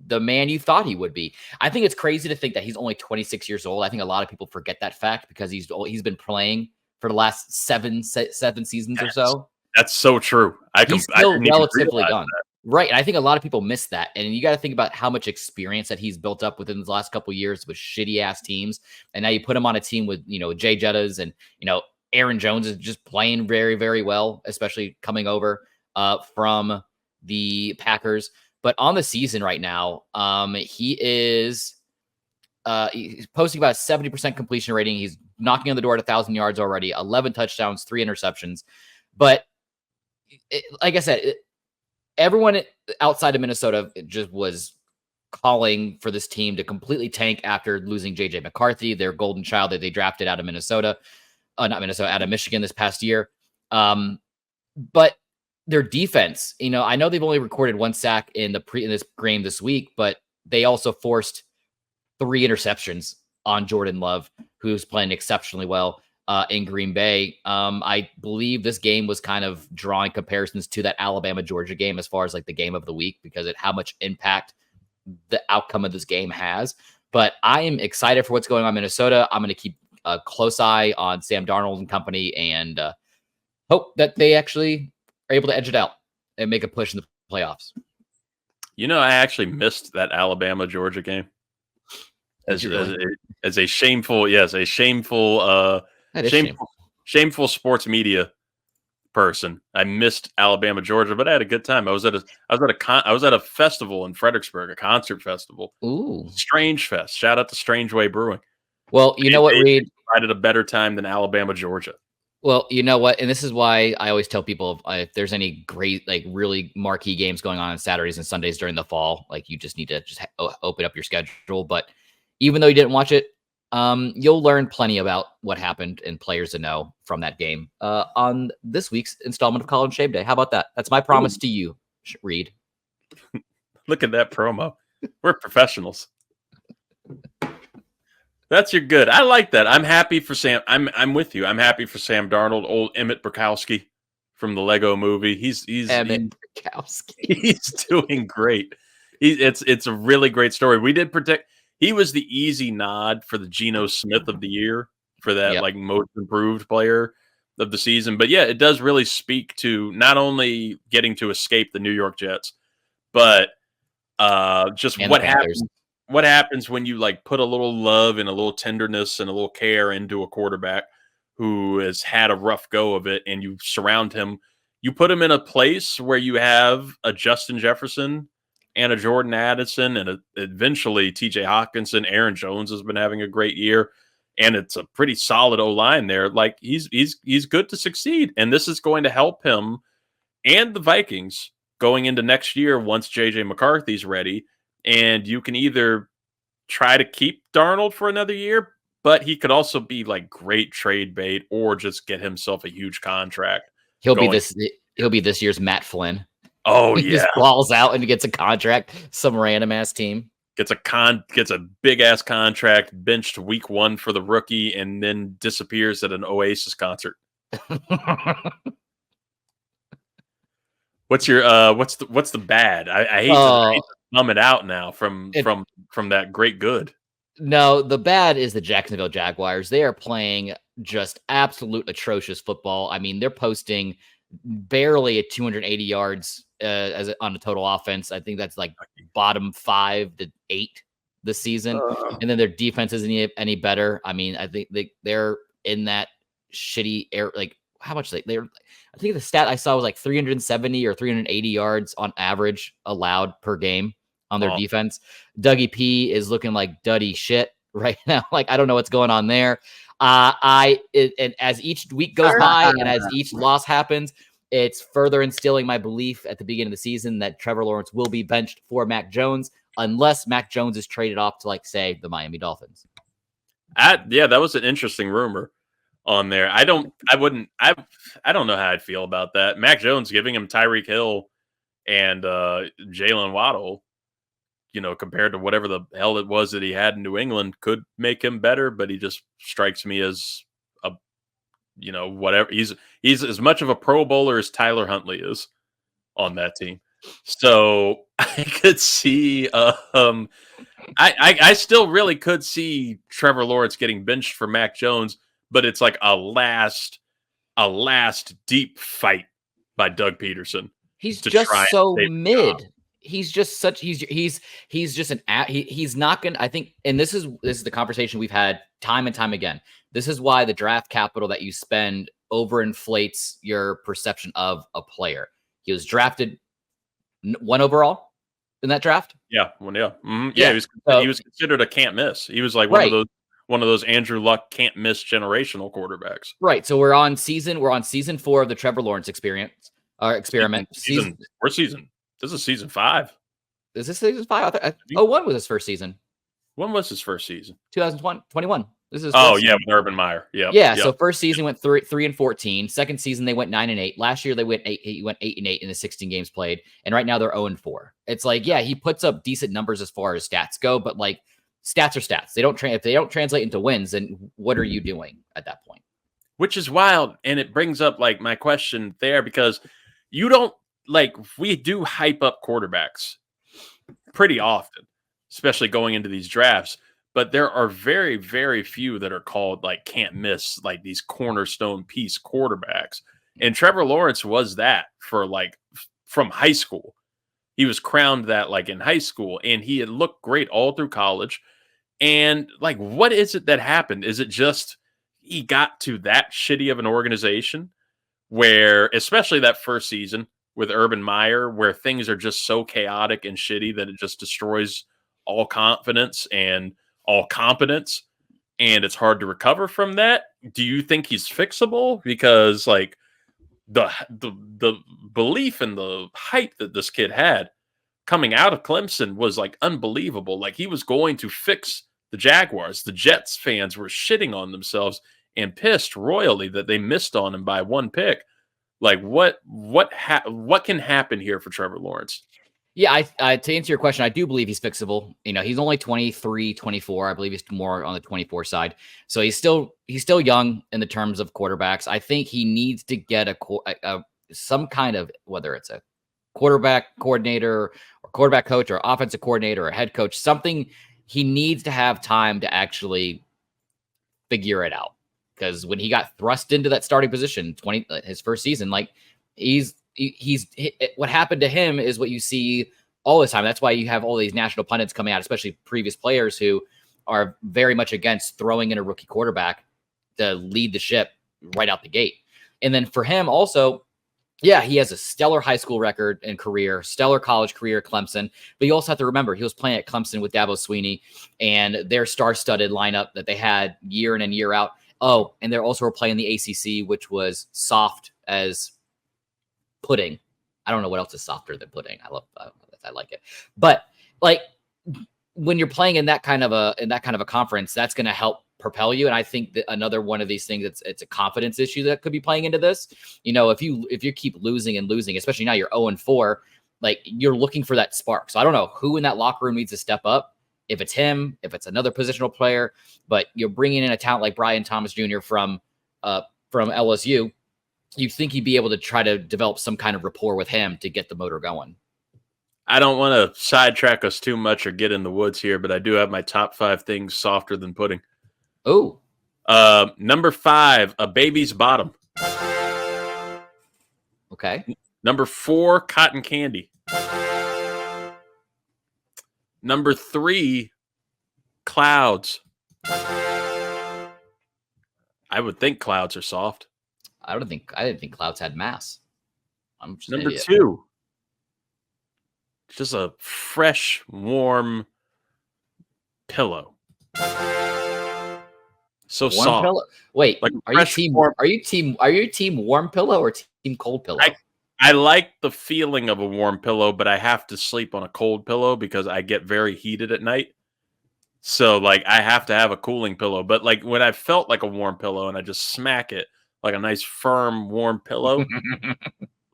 A: the man you thought he would be. I think it's crazy to think that he's only 26 years old. I think a lot of people forget that fact because he's been playing for the last seven seasons or so.
B: That's so true.
A: He's still relatively young. Right. And I think a lot of people miss that. And you got to think about how much experience that he's built up within the last couple of years with shitty ass teams. And now you put him on a team with, Jay Jettas and, Aaron Jones is just playing very, very well, especially coming over from the Packers. But on the season right now, he's posting about a 70% completion rating. He's knocking on the door at 1,000 yards already, 11 touchdowns, 3 interceptions. But like I said, everyone outside of Minnesota just was calling for this team to completely tank after losing J.J. McCarthy, their golden child that they drafted out of out of Michigan this past year. But their defense, I know they've only recorded 1 sack in this game this week, but they also forced 3 interceptions on Jordan Love, who's playing exceptionally well in Green Bay. I believe this game was kind of drawing comparisons to that Alabama-Georgia game as far as like the game of the week because of how much impact the outcome of this game has. But I am excited for what's going on in Minnesota. I'm going to keep a close eye on Sam Darnold and company and hope that they actually are able to edge it out and make a push in the playoffs.
B: I actually missed that Alabama-Georgia game. As a shameful sports media person. I missed Alabama, Georgia, but I had a good time. I was at a festival in Fredericksburg, a concert festival.
A: Ooh,
B: Strange Fest. Shout out to Strange Way Brewing.
A: Well, you know what, Reid?
B: Provided a better time than Alabama, Georgia.
A: Well, you know what, and this is why I always tell people if there's any great, like really marquee games going on Saturdays and Sundays during the fall, like you just need to just open up your schedule. But even though you didn't watch it, you'll learn plenty about what happened and players to know from that game on this week's installment of College Shave Day. How about that? That's my promise to you, Reid.
B: Look at that promo. We're professionals. That's your good. I like that. I'm happy for Sam. I'm with you. I'm happy for Sam Darnold, old Emmett Brakowski from the Lego movie. He's
A: Brakowski.
B: He's doing great. It's a really great story. We did predict. He was the easy nod for the Geno Smith of the year for that like most improved player of the season. But yeah, it does really speak to not only getting to escape the New York Jets, but just what happens. What happens when you like put a little love and a little tenderness and a little care into a quarterback who has had a rough go of it, and you surround him, you put him in a place where you have a Justin Jefferson and a Jordan Addison and eventually TJ Hawkinson. Aaron Jones has been having a great year. and it's a pretty solid O-line there. Like he's good to succeed, and this is going to help him and the Vikings going into next year once JJ McCarthy's ready. And you can either try to keep Darnold for another year, but he could also be like great trade bait, or just get himself a huge contract.
A: He'll be this year's Matt Flynn.
B: Oh
A: He just balls out and gets a contract, some random ass team.
B: Gets a big ass contract, benched week 1 for the rookie, and then disappears at an Oasis concert. What's the bad? I hate to thumb it out now from that great good.
A: No, the bad is the Jacksonville Jaguars. They are playing just absolute atrocious football. I mean, they're posting barely at 280 yards on the total offense. I think that's like bottom 5 to 8 this season. And then their defense isn't any better. I mean, I think they're in that shitty air. Like how much they're. I think the stat I saw was like 370 or 380 yards on average allowed per game on their defense. Dougie P is looking like duddy shit right now. Like, I don't know what's going on there. And as each week goes by and as each loss happens, it's further instilling my belief at the beginning of the season that Trevor Lawrence will be benched for Mac Jones, unless Mac Jones is traded off to, like, say, the Miami Dolphins.
B: Yeah, that was an interesting rumor on there. I don't know how I'd feel about that. Mac Jones giving him Tyreek Hill and Jalen Waddle, compared to whatever the hell it was that he had in New England, could make him better, but he just strikes me as whatever. He's as much of a Pro Bowler as Tyler Huntley is on that team. So I could see, I still really could see Trevor Lawrence getting benched for Mac Jones, but it's like a last deep fight by Doug Peterson.
A: He's just so mid. He's just such he's just he's not gonna, I think, and this is the conversation we've had time and time again. This is why the draft capital that you spend overinflates your perception of a player. He was drafted 1 overall in that draft.
B: Yeah, he was considered a can't miss. He was like one of those Andrew Luck can't miss generational quarterbacks.
A: Right. So we're on season 4 of the Trevor Lawrence experiment.
B: This is season 5.
A: Is this season 5? One was his first season.
B: When was his first season?
A: 2021. This is
B: with Urban Meyer. Yeah.
A: So first season went 3-14. Second season they went 9-8. Last year they went 8-8 in the 16 games played, and right now they're 0-4. It's like, yeah, he puts up decent numbers as far as stats go, but like stats are stats. If they don't translate into wins, then what are you doing at that point?
B: Which is wild, and it brings up like my question there, because you don't we do hype up quarterbacks pretty often, especially going into these drafts. But there are very, very few that are called like can't miss, like these cornerstone piece quarterbacks. And Trevor Lawrence was that from high school. He was crowned that like in high school, and he had looked great all through college. And like, what is it that happened? Is it just he got to that shitty of an organization where, especially that first season with Urban Meyer, where things are just so chaotic and shitty that it just destroys all confidence and all competence, and it's hard to recover from that? Do you think he's fixable? Because like the belief and the hype that this kid had coming out of Clemson was like unbelievable. Like he was going to fix the Jaguars. The Jets fans were shitting on themselves and pissed royally that they missed on him by 1 pick. Like what can happen here for Trevor Lawrence?
A: Yeah, I to answer your question, I do believe he's fixable. He's only 23, 24. I believe he's more on the 24 side. So he's still young in the terms of quarterbacks. I think he needs to get some kind of, whether it's a quarterback coordinator or quarterback coach or offensive coordinator or head coach, something. He needs to have time to actually figure it out. Because when he got thrust into that starting position, his first season, like what happened to him is what you see all the time. That's why you have all these national pundits coming out, especially previous players who are very much against throwing in a rookie quarterback to lead the ship right out the gate. And then for him also, Yeah, he has a stellar high school record and career, stellar college career at Clemson. But you also have to remember he was playing at Clemson with Dabo Swinney and their star-studded lineup that they had year in and year out. Oh, and they're also playing the ACC, which was soft as pudding. I don't know what else is softer than pudding. I like it. But like when you're playing in that kind of a conference, that's going to help propel you. And I think that another one of these things, it's a confidence issue that could be playing into this. If you keep losing and losing, especially now you're 0-4, like you're looking for that spark. So I don't know who in that locker room needs to step up. If it's him, if it's another positional player, but you're bringing in a talent like Brian Thomas Jr. from LSU, you think he'd be able to try to develop some kind of rapport with him to get the motor going.
B: I don't want to sidetrack us too much or get in the woods here, but I do have my top 5 things softer than pudding.
A: Oh,
B: number 5, a baby's bottom.
A: Okay.
B: Number 4, cotton candy. Number 3, clouds. I would think clouds are soft.
A: I didn't think clouds had mass. I'm just
B: Number 2, just a fresh, warm pillow. So
A: warm
B: soft.
A: Pillow? Wait,
B: like
A: are you team warm pillow or team cold pillow?
B: I like the feeling of a warm pillow, but I have to sleep on a cold pillow because I get very heated at night. So like I have to have a cooling pillow. But like when I felt like a warm pillow and I just smack it like a nice firm warm pillow,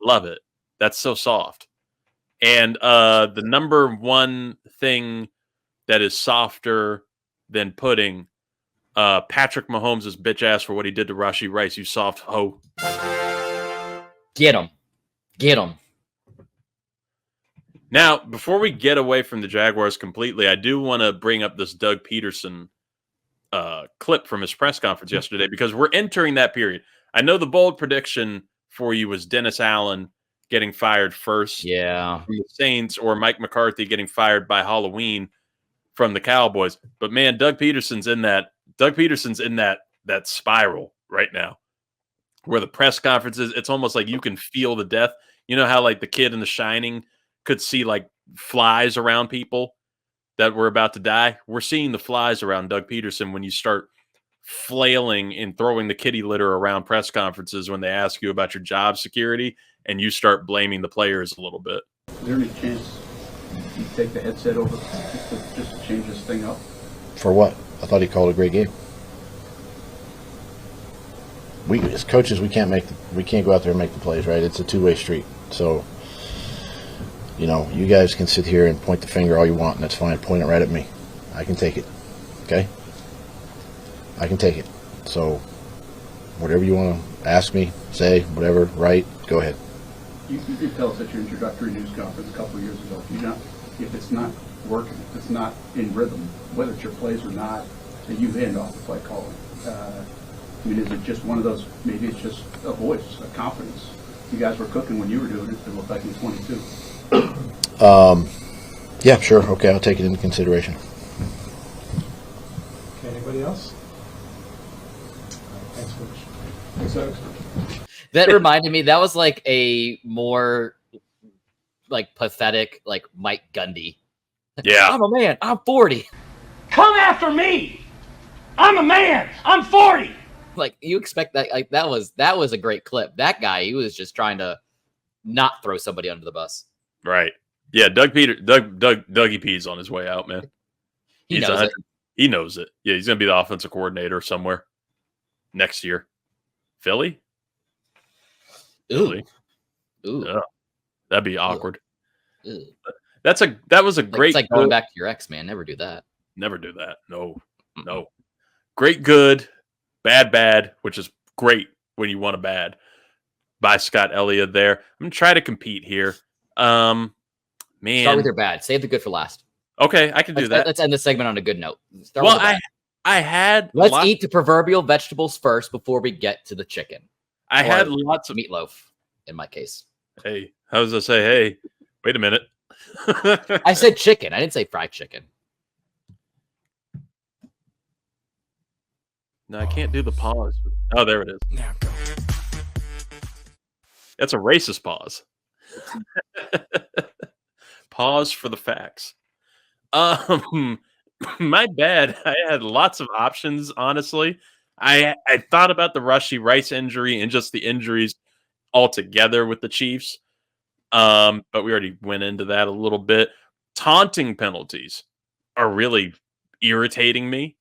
B: love it. That's so soft. And the number 1 thing that is softer than pudding, Patrick Mahomes' bitch ass for what he did to Rashee Rice, you soft hoe.
A: Get him.
B: Now, before we get away from the Jaguars completely, I do want to bring up this Doug Peterson clip from his press conference yesterday because we're entering that period. I know the bold prediction for you was Dennis Allen getting fired first from the Saints or Mike McCarthy getting fired by Halloween from the Cowboys. But man, Doug Peterson's in that spiral right now where the press conferences, it's almost like you can feel the death. You know how like the kid in The Shining could see like flies around people that were about to die? We're seeing the flies around Doug Peterson when you start flailing and throwing the kitty litter around press conferences when they ask you about your job security and you start blaming the players a little bit.
E: Is there any chance you take the headset over just to change this thing up?
F: For what? I thought he called a great game. We as coaches, we can't go out there and make the plays, right? It's a two-way street. So, you guys can sit here and point the finger all you want, and that's fine. Point it right at me. I can take it. Okay? I can take it. So, whatever you want to ask me, say, whatever, write, go ahead.
E: You did tell us at your introductory news conference a couple of years ago, if it's not working, if it's not in rhythm, whether it's your plays or not, that you hand off the play calling. Is it just one of those, maybe it's just a voice, a confidence? You guys were cooking when you were doing it. It looked like in 22.
F: Yeah, sure. Okay, I'll take it into consideration.
G: Okay, anybody else? Thanks, Coach.
E: Thanks, Alex.
A: That reminded me, that was like a more like pathetic, like Mike Gundy.
B: Yeah.
A: I'm a man. I'm 40.
C: Come after me. I'm a man. I'm 40.
A: Like you expect that, like that was a great clip. That guy, he was just trying to not throw somebody under the bus.
B: Right. Yeah, Dougie P's on his way out, man.
A: He knows it.
B: He knows it. Yeah, he's going to be the offensive coordinator somewhere next year. Philly?
A: Ooh.
B: Yeah, that'd be awkward.
A: Ooh.
B: That was a great.
A: It's like going back to your ex, man. Never do that.
B: Never do that. No. Great, good, bad, which is great when you want a bad. By Scott Ellia there. I'm gonna try to compete here. Man,
A: start with your bad. Save the good for last.
B: Okay, I can do that.
A: Let's end the segment on a good note. Let's eat the proverbial vegetables first before we get to the chicken.
B: I had lots of
A: meatloaf in my case.
B: Hey, how does I say? Hey, wait a minute.
A: I said chicken. I didn't say fried chicken.
B: No, I can't do the pause. Oh, there it is.
D: Now go.
B: That's a racist pause. Pause for the facts. My bad. I had lots of options, honestly. I thought about the Rushy Rice injury and just the injuries altogether with the Chiefs. But we already went into that a little bit. Taunting penalties are really irritating me,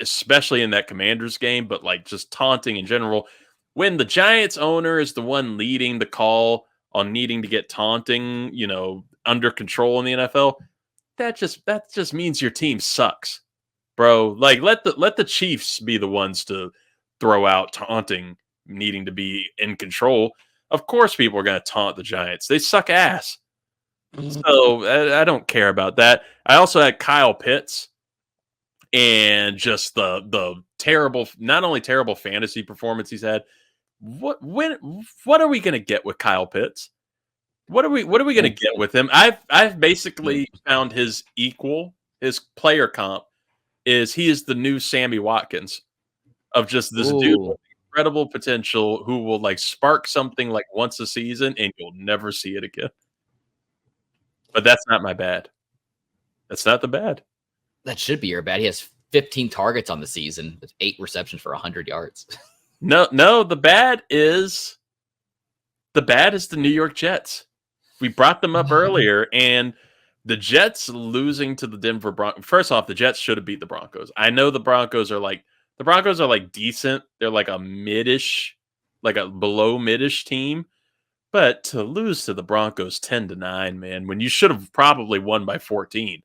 B: especially in that Commanders game, but like just taunting in general. When the Giants owner is the one leading the call on needing to get taunting, under control in the NFL, that just means your team sucks, bro. Like let the Chiefs be the ones to throw out taunting needing to be in control. Of course people are going to taunt the Giants. They suck ass. So I don't care about that. I also had Kyle Pitts and just the terrible, not only terrible fantasy performance he's had. What are we going to get with Kyle Pitts? What are we going to get with him? I've basically found his equal, his player comp he is the new Sammy Watkins of just this dude with incredible potential who will like spark something like once a season and you'll never see it again. But that's not my bad. That's not the bad.
A: That should be your bad. He has 15 targets on the season, with 8 receptions for 100 yards.
B: No, the bad is the New York Jets. We brought them up earlier, and the Jets losing to the Denver Broncos. First off, the Jets should have beat the Broncos. I know the Broncos are like decent. They're like a mid-ish, like a below mid-ish team. But to lose to the Broncos 10-9, man, when you should have probably won by 14,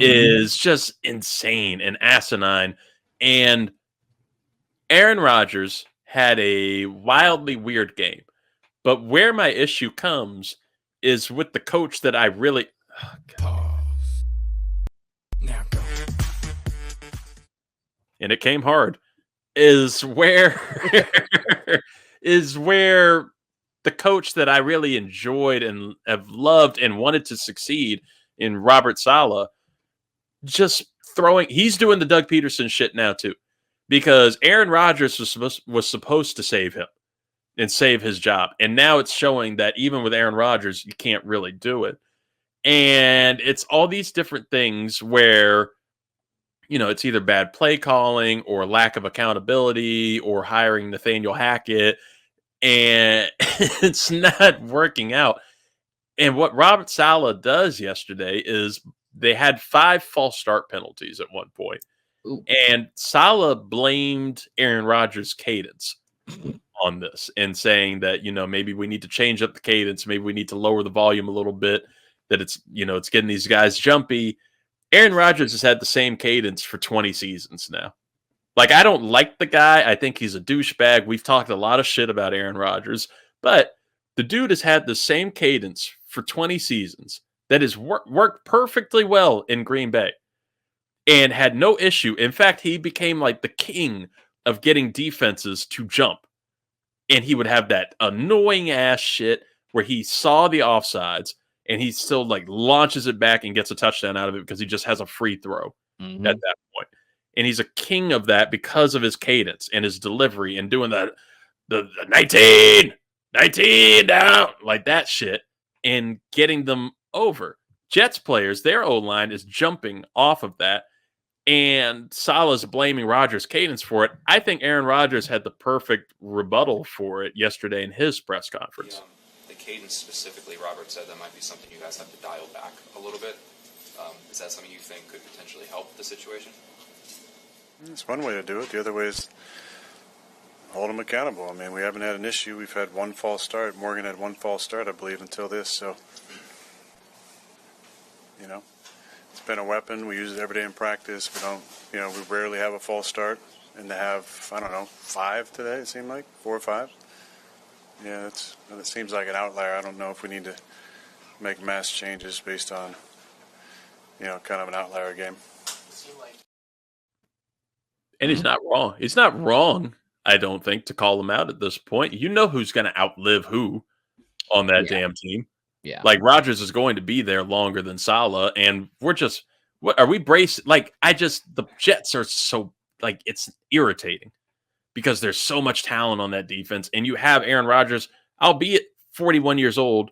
B: is just insane and asinine. And Aaron Rodgers had a wildly weird game. But where my issue comes is with the coach that I really...
G: Now go.
B: And it came hard. Is where the coach that I really enjoyed and have loved and wanted to succeed in Robert Saleh just he's doing the Doug Peterson shit now too, because Aaron Rodgers was supposed to save him and save his job. And now it's showing that even with Aaron Rodgers, you can't really do it. And it's all these different things where, it's either bad play calling or lack of accountability or hiring Nathaniel Hackett, and it's not working out. And what Robert Saleh does yesterday is they had 5 false start penalties at one point.
A: Ooh.
B: And Saleh blamed Aaron Rodgers' cadence on this and saying that, maybe we need to change up the cadence. Maybe we need to lower the volume a little bit, that it's getting these guys jumpy. Aaron Rodgers has had the same cadence for 20 seasons now. Like, I don't like the guy. I think he's a douchebag. We've talked a lot of shit about Aaron Rodgers, but the dude has had the same cadence for 20 seasons that has worked perfectly well in Green Bay and had no issue. In fact, he became like the king of getting defenses to jump. And he would have that annoying ass shit where he saw the offsides and he still like launches it back and gets a touchdown out of it because he just has a free throw at that point. And he's a king of that because of his cadence and his delivery and doing the 19 down, like that shit, and getting them over. Jets players, their O-line is jumping off of that, and Saleh's blaming Rodgers' cadence for it. I think Aaron Rodgers had the perfect rebuttal for it yesterday in his press conference.
H: The cadence specifically, Robert said that might be something you guys have to dial back a little bit. Is that something you think could potentially help the situation?
I: It's one way to do it. The other way is hold them accountable. I mean, we haven't had an issue. We've had one false start. Morgan had one false start, I believe, until this. So, it's been a weapon. We use it every day in practice. We don't, we rarely have a false start. And to have, 5 today, it seemed like, 4 or 5. Yeah, it seems like an outlier. I don't know if we need to make mass changes based on, kind of an outlier game.
B: And he's not wrong. He's not wrong, I don't think, to call him out at this point. You know who's going to outlive who on that damn team.
A: Yeah.
B: Like, Rodgers is going to be there longer than Saleh, and we're just – what are we braced? Like, the Jets are so – like, it's irritating because there's so much talent on that defense, and you have Aaron Rodgers albeit 41 years old,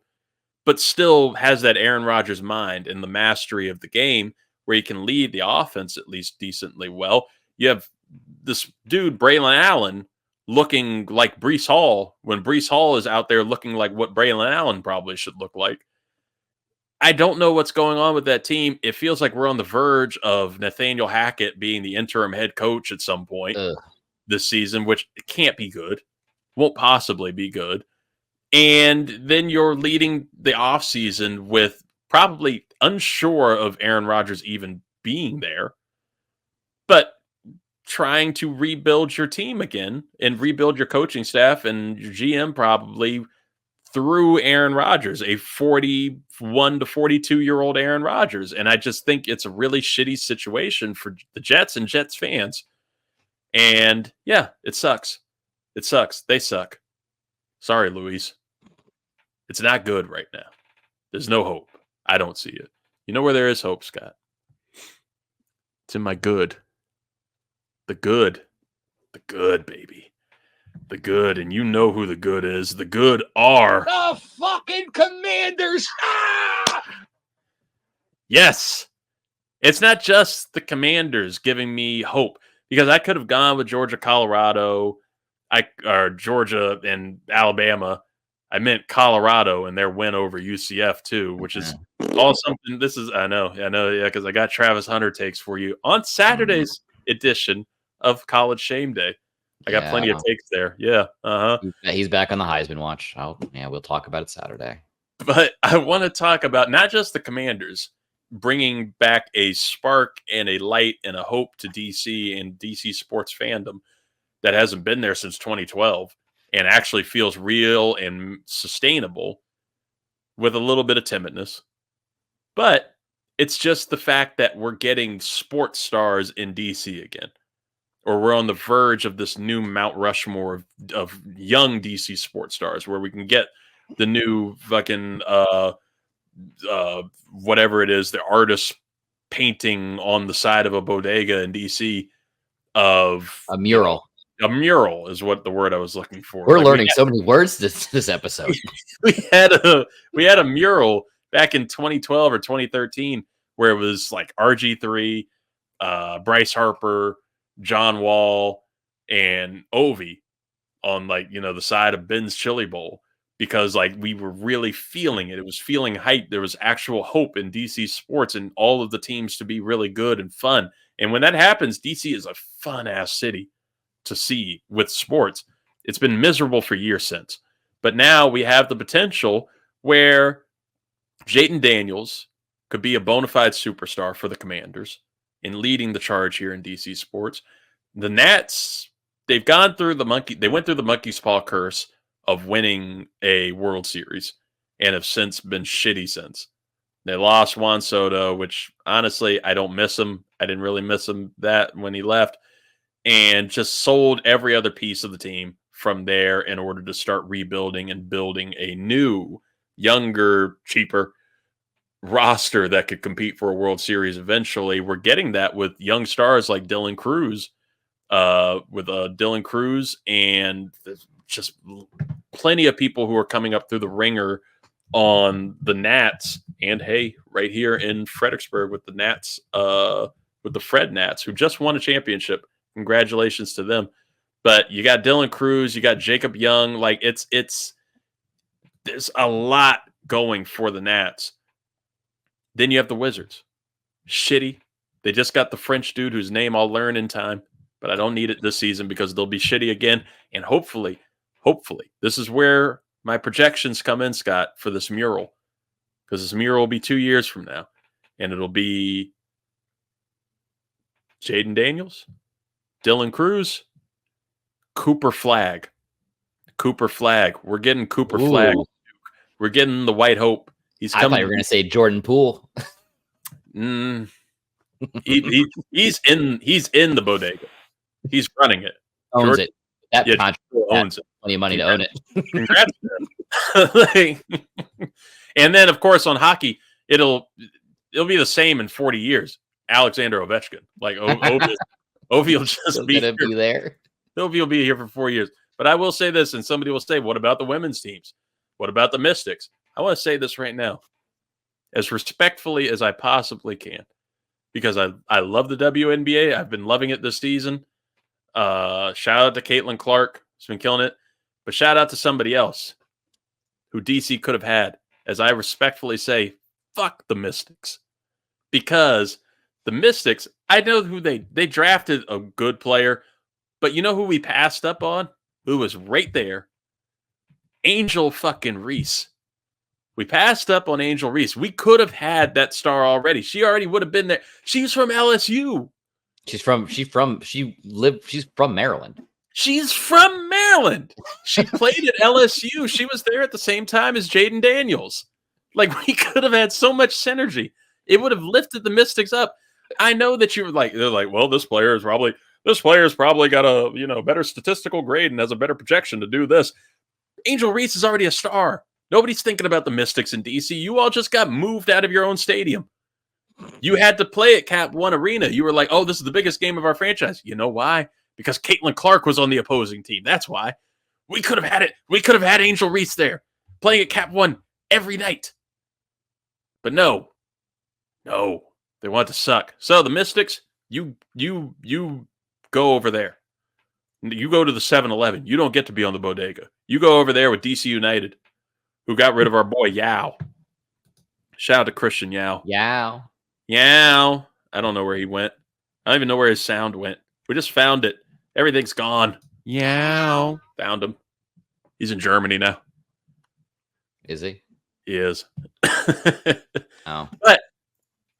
B: but still has that Aaron Rodgers mind and the mastery of the game where he can lead the offense at least decently well. You have this dude, Braylon Allen, looking like Breece Hall when Breece Hall is out there looking like what Braylon Allen probably should look like. I don't know what's going on with that team. It feels like we're on the verge of Nathaniel Hackett being the interim head coach at some point this season, which can't be good. Won't possibly be good. And then you're leading the offseason with probably unsure of Aaron Rodgers even being there, but trying to rebuild your team again and rebuild your coaching staff and your GM probably through Aaron Rodgers, a 41 to 42-year-old Aaron Rodgers. And I just think it's a really shitty situation for the Jets and Jets fans. And yeah, it sucks. It sucks. They suck. Sorry, Luis. It's not good right now. There's no hope. I don't see it. You know where there is hope, Scott? It's in my good. The good. The good, baby. The good, and you know who the good is. The good are
A: the fucking Commanders.
B: Yes. It's not just the Commanders giving me hope, because I could have gone with Georgia, Colorado, or Georgia and Alabama. I meant Colorado and their win over UCF too, which is all something. This is I know, yeah, because I got Travis Hunter takes for you on Saturday's edition of College Shame Day. I got plenty of takes there. Yeah.
A: He's back on the Heisman watch. We'll talk about it Saturday.
B: But I want to talk about not just the Commanders bringing back a spark and a light and a hope to DC and DC sports fandom that hasn't been there since 2012 and actually feels real and sustainable with a little bit of timidness. But it's just the fact that we're getting sports stars in DC again. Or we're on the verge of this new Mount Rushmore of young DC sports stars where we can get the new fucking whatever it is, the artist painting on the side of a bodega in DC of
A: a mural.
B: A mural is what the word I was looking for.
A: We're learning so many words this episode.
B: we had a mural back in 2012 or 2013 where it was like RG3, Bryce Harper, John Wall, and Ovi on the side of Ben's Chili Bowl, because we were really feeling it. It was feeling hype. There was actual hope in DC sports and all of the teams to be really good and fun. And when that happens, DC is a fun ass city to see with sports. It's been miserable for years since, but now we have the potential where Jayden Daniels could be a bona fide superstar for the Commanders in leading the charge here in DC sports. The Nats, they've gone through they went through the monkey's paw curse of winning a World Series and have since been shitty since. They lost Juan Soto, which honestly, I don't miss him. I didn't really miss him that when he left, and just sold every other piece of the team from there in order to start rebuilding and building a new, younger, cheaper roster that could compete for a World Series eventually. We're getting that with young stars like Dylan Cruz, and just plenty of people who are coming up through the ringer on the Nats, and hey, right here in Fredericksburg with the Nats, with the Fred Nats, who just won a championship. Congratulations to them. But you got Dylan Cruz, you got Jacob Young. There's a lot going for the Nats. Then you have the Wizards. Shitty. They just got the French dude whose name I'll learn in time, but I don't need it this season because they'll be shitty again. And hopefully, this is where my projections come in, Scott, for this mural. Because this mural will be 2 years from now. And it'll be Jayden Daniels, Dylan Cruz, Cooper Flagg. We're getting Cooper Flagg. We're getting the White Hope.
A: I thought you were going to say Jordan Poole.
B: He's in the bodega. He's running it.
A: Owns it. That
B: owns it.
A: Plenty of money to own it.
B: Congrats to him. And then, of course, on hockey, it'll be the same in 40 years. Alexander Ovechkin. Ovi will just be
A: there.
B: Ovi will be here for 4 years. But I will say this, and somebody will say, what about the women's teams? What about the Mystics? I want to say this right now, as respectfully as I possibly can, because I love the WNBA. I've been loving it this season. Shout out to Caitlin Clark. She's been killing it. But shout out to somebody else who DC could have had. As I respectfully say, fuck the Mystics. Because the Mystics, I know who they drafted a good player, but you know who we passed up on? Who was right there? Angel fucking Reese. We passed up on Angel Reese. We could have had that star already. She already would have been there. She's from LSU.
A: She's from Maryland.
B: She's from Maryland. She played at LSU. She was there at the same time as Jayden Daniels. Like, we could have had so much synergy. It would have lifted the Mystics up. I know that they're like, well, this player's probably got a better statistical grade and has a better projection to do this. Angel Reese is already a star. Nobody's thinking about the Mystics in DC. You all just got moved out of your own stadium. You had to play at Cap One Arena. You were like, oh, this is the biggest game of our franchise. You know why? Because Caitlin Clark was on the opposing team. That's why. We could have had it. We could have had Angel Reese there playing at Cap One every night. But no, they want to suck. So the Mystics, you go over there. You go to the 7-Eleven. You don't get to be on the bodega. You go over there with DC United, who got rid of our boy Yao. Shout out to Christian Yao.
A: Yao.
B: I don't know where he went. I don't even know where his sound went. We just found it. Everything's gone. Yao. Found him. He's in Germany now.
A: Is he?
B: He is.
A: Oh.
B: But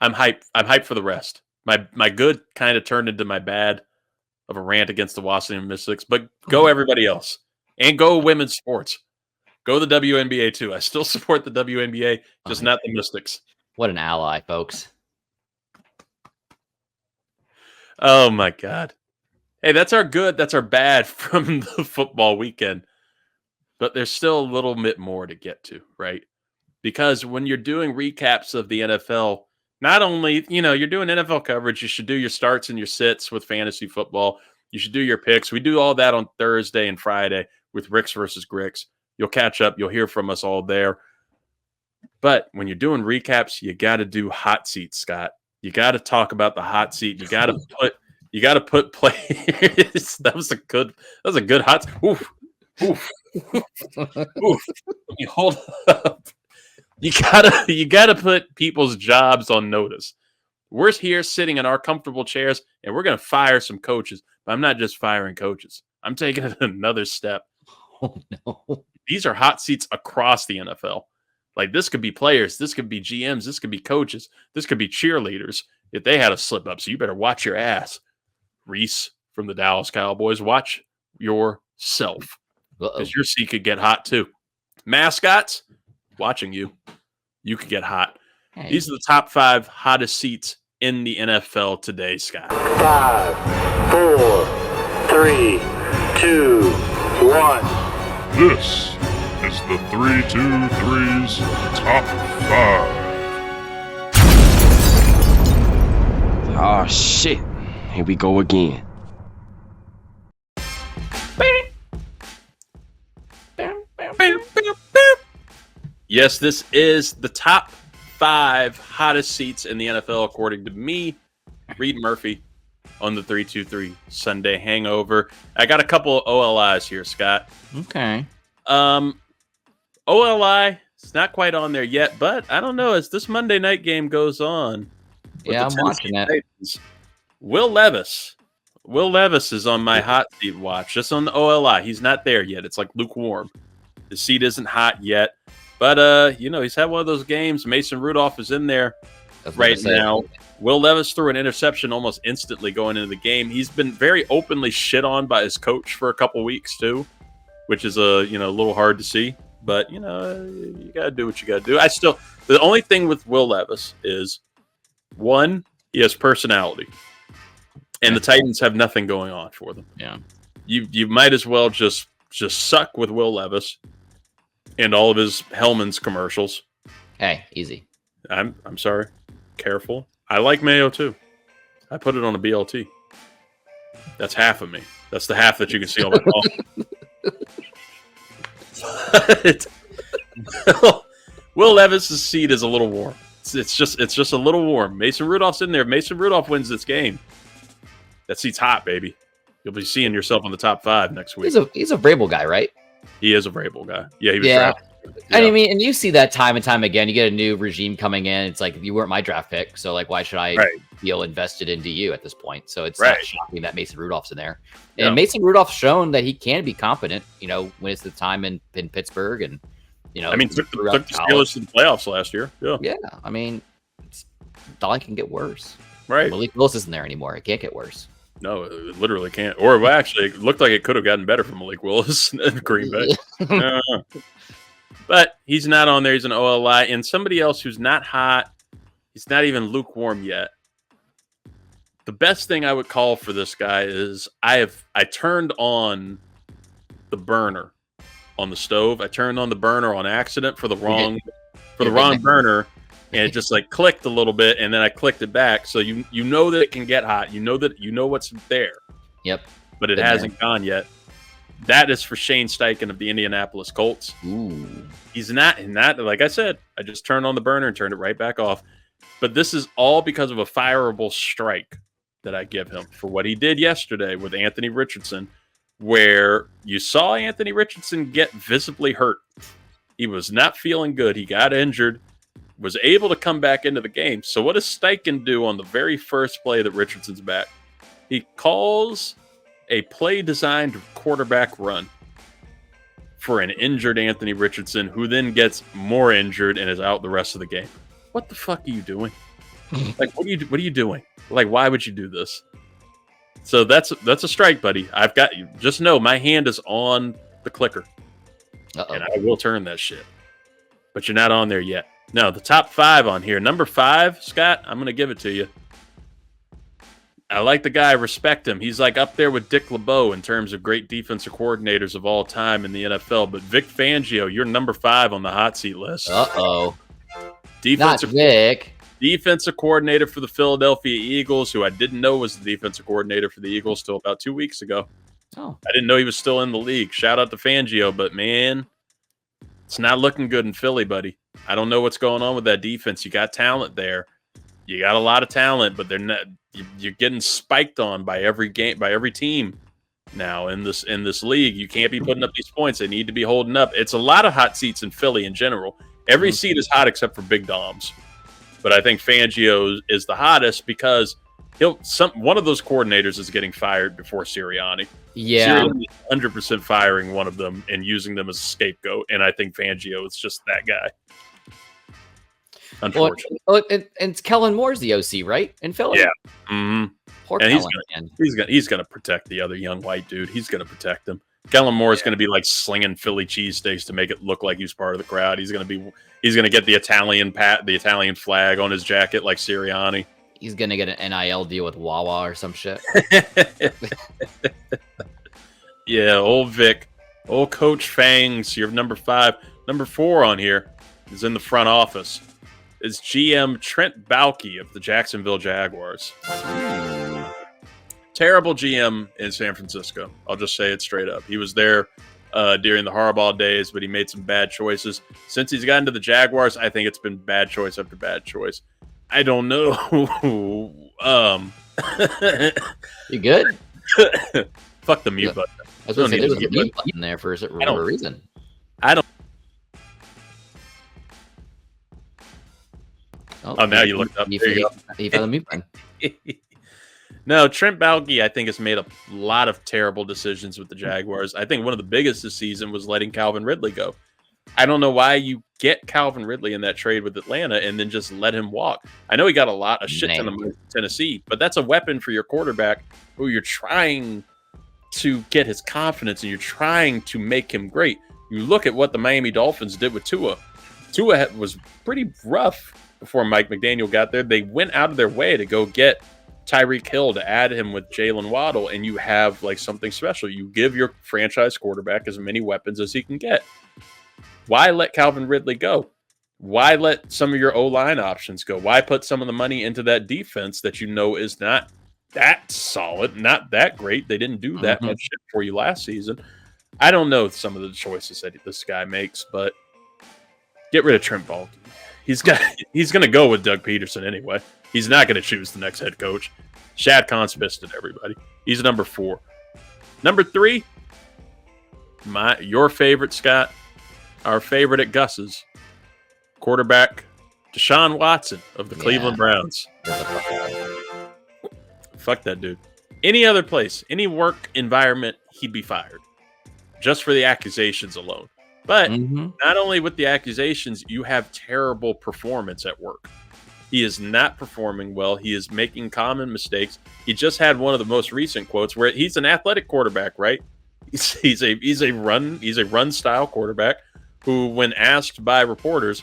B: I'm hyped. I'm hyped for the rest. My good kind of turned into my bad of a rant against the Washington Mystics. But go everybody else. And go women's sports. Go the WNBA too. I still support the WNBA, just not the Mystics.
A: What an ally, folks.
B: Oh my God. Hey, that's our good, that's our bad from the football weekend. But there's still a little bit more to get to, right? Because when you're doing recaps of the NFL, not only, you're doing NFL coverage, you should do your starts and your sits with fantasy football. You should do your picks. We do all that on Thursday and Friday with Ricks versus Gricks. You'll catch up. You'll hear from us all there. But when you're doing recaps, you got to do hot seats, Scott. You got to talk about the hot seat. You got to put players. That was a good hot. Oof. Oof. Oof. You hold up. You gotta put people's jobs on notice. We're here sitting in our comfortable chairs, and we're gonna fire some coaches. But I'm not just firing coaches. I'm taking it another step.
A: Oh no.
B: These are hot seats across the NFL. Like, this could be players, this could be GMs, this could be coaches, this could be cheerleaders if they had a slip up. So you better watch your ass. Reese from the Dallas Cowboys, watch yourself. Because your seat could get hot too. Mascots, watching you. You could get hot. Hey. These are the top 5 hottest seats in the NFL today, Scott.
C: 5, 4, 3, 2, 1.
G: This is the 323's Top 5.
J: Oh, shit. Here we go again.
B: Yes, this is the top 5 hottest seats in the NFL, according to me, Reid Murphy, on the 323 Sunday Hangover. I got a couple of OLIs here, Scott.
A: Okay.
B: OLI, it's not quite on there yet, but I don't know. As this Monday night game goes on,
A: yeah, I'm watching it.
B: Titans, Will Levis is on my hot seat watch, just on the OLI. He's not there yet. It's like lukewarm. His seat isn't hot yet. But, he's had one of those games. Mason Rudolph is in there right now. Will Levis threw an interception almost instantly going into the game. He's been very openly shit on by his coach for a couple weeks, too, which is, a little hard to see. But, you got to do what you got to do. The only thing with Will Levis is, one, he has personality. And the Titans have nothing going on for them.
A: Yeah.
B: You might as well just suck with Will Levis and all of his Hellman's commercials.
A: Hey, easy.
B: I'm sorry. Careful. I like mayo too. I put it on a BLT. That's half of me. That's the half that you can see on my phone. Will Levis's seat is a little warm. It's just a little warm. Mason Rudolph's in there. If Mason Rudolph wins this game, that seat's hot, baby. You'll be seeing yourself on the top 5 next week.
A: He's a Vrabel guy, right?
B: He is a Vrabel guy. Yeah, he was drafted.
A: Yeah. I mean, and you see that time and time again. You get a new regime coming in. It's like, you weren't my draft pick, so like, why should I feel invested into you at this point? So it's not shocking that Mason Rudolph's in there. And Mason Rudolph's shown that he can be competent, when it's the time in Pittsburgh and,
B: I mean, took the Steelers to the playoffs last year. Yeah.
A: I mean, it can get worse.
B: Right.
A: Malik Willis isn't there anymore. It can't get worse.
B: No, it literally can't. Or actually, it looked like it could have gotten better for Malik Willis in Green Bay. But he's not on there. He's an OLI. And somebody else who's not hot, he's not even lukewarm yet. The best thing I would call for this guy is I turned on the burner on the stove. I turned on the burner on accident for the wrong burner, and it just like clicked a little bit, and then I clicked it back. So you know that it can get hot. You know what's there.
A: Yep.
B: But it hasn't gone yet. That is for Shane Steichen of the Indianapolis Colts.
A: Ooh.
B: He's not, like I said, I just turned on the burner and turned it right back off. But this is all because of a fireable strike that I give him for what he did yesterday with Anthony Richardson, where you saw Anthony Richardson get visibly hurt. He was not feeling good. He got injured, was able to come back into the game. So what does Steichen do on the very first play that Richardson's back? He calls a play-designed quarterback run for an injured Anthony Richardson, who then gets more injured and is out the rest of the game. What the fuck are you doing? Like, what are you doing? Like, why would you do this? So that's a strike, buddy. I've got you. Just know my hand is on the clicker. And I will turn that shit. But you're not on there yet. No, the top 5 on here. Number 5, Scott, I'm going to give it to you. I like the guy. I respect him. He's like up there with Dick LeBeau in terms of great defensive coordinators of all time in the NFL. But Vic Fangio, you're number 5 on the hot seat list.
A: Not
B: Vic. Defensive coordinator for the Philadelphia Eagles, who I didn't know was the defensive coordinator for the Eagles till about 2 weeks ago.
A: Oh.
B: I didn't know he was still in the league. Shout out to Fangio, but man, it's not looking good in Philly, buddy. I don't know what's going on with that defense. You got talent there. You got a lot of talent, but they're not. You're getting spiked on by every game, by every team now in this league. You can't be putting up these points. They need to be holding up. It's a lot of hot seats in Philly in general. Every seat is hot except for Big Dom's. But I think Fangio is the hottest because one of those coordinators is getting fired before Sirianni.
A: Yeah,
B: Sirianni is 100% firing one of them and using them as a scapegoat, and I think Fangio is just that guy. Unfortunately,
A: and it's Kellen Moore's the OC, right? In Philly.
B: Yeah, mm-hmm.
A: Poor
B: and
A: Kellen.
B: He's gonna protect the other young white dude. He's gonna protect him. Kellen Moore is going to be like slinging Philly cheesesteaks to make it look like he's part of the crowd. He's going to get the Italian flag on his jacket like Sirianni.
A: He's going to get an NIL deal with Wawa or some shit.
B: Yeah, old Vic, old Coach Fangs. You're number 5. Number 4 on here is in the front office. Is GM Trent Baalke of the Jacksonville Jaguars. Terrible GM in San Francisco. I'll just say it straight up. He was there during the Harbaugh days, but he made some bad choices. Since he's gotten to the Jaguars, I think it's been bad choice after bad choice. I don't know.
A: You good?
B: Fuck the mute button.
A: I was going to say, there's a mute button there for a reason.
B: I don't. Oh, now you looked up.
A: You found the mute button.
B: No, Trent Baalke, I think, has made a lot of terrible decisions with the Jaguars. I think one of the biggest this season was letting Calvin Ridley go. I don't know why you get Calvin Ridley in that trade with Atlanta and then just let him walk. I know he got a shit ton of money from Tennessee, but that's a weapon for your quarterback who you're trying to get his confidence and you're trying to make him great. You look at what the Miami Dolphins did with Tua. Tua was pretty rough before Mike McDaniel got there. They went out of their way to go get Tyreek Hill to add him with Jalen Waddle, and you have like something special. You give your franchise quarterback as many weapons as he can get. Why let Calvin Ridley go? Why let some of your O-line options go? Why put some of the money into that defense that you know is not that solid, not that great? They didn't do that much shit for you last season. I don't know some of the choices that this guy makes, but get rid of Trent Baalke. He's going to go with Doug Peterson anyway. He's not going to choose the next head coach. Shad Khan's pissed at everybody. He's number 4. Number 3, your favorite, Scott, our favorite at Gus's, quarterback Deshaun Watson of the Cleveland Browns. Fuck that dude. Any other place, any work environment, he'd be fired. Just for the accusations alone. But not only with the accusations, you have terrible performance at work. He is not performing well. He is making common mistakes. He just had one of the most recent quotes where he's an athletic quarterback, right? He's a run style quarterback who, when asked by reporters,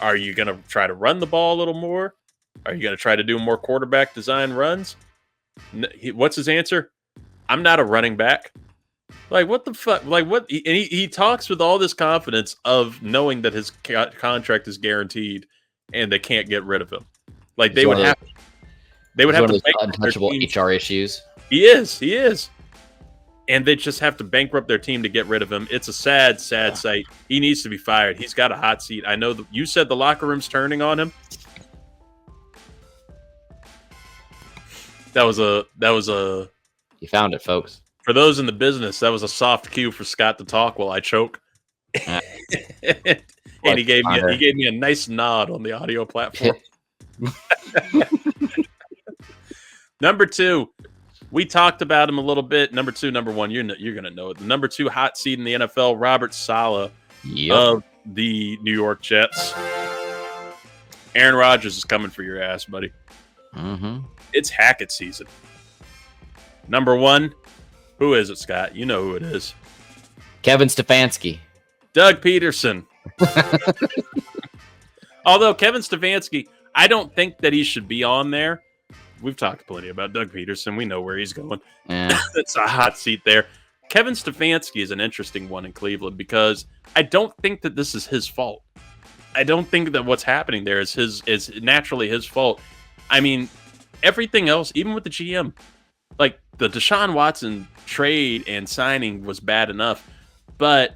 B: are you going to try to run the ball a little more? Are you going to try to do more quarterback design runs? What's his answer? I'm not a running back. Like, what the fuck? Like, what? And he talks with all this confidence of knowing that his contract is guaranteed and they can't get rid of him. Like, they would have to
A: untouchable HR issues.
B: He is. And they just have to bankrupt their team to get rid of him. It's a sad sight. He needs to be fired. He's got a hot seat. I know you said the locker room's turning on him. That was a.
A: You found it, folks.
B: For those in the business, that was a soft cue for Scott to talk while I choke. And he gave me a nice nod on the audio platform. Number 2, we talked about him a little bit. Number 2, number 1, you're gonna know it. The number 2 hot seat in the NFL, Robert Saleh of the New York Jets. Aaron Rodgers is coming for your ass, buddy. It's Hackett season. Number 1, who is it, Scott? You know who it is.
A: Kevin Stefanski.
B: Doug Peterson. Although Kevin Stefanski, I don't think that he should be on there. We've talked plenty about Doug Peterson. We know where he's going.
A: Yeah.
B: It's a hot seat there. Kevin Stefanski is an interesting one in Cleveland because I don't think that this is his fault. I don't think that what's happening there is naturally his fault. I mean, everything else, even with the GM, like the Deshaun Watson trade and signing was bad enough, but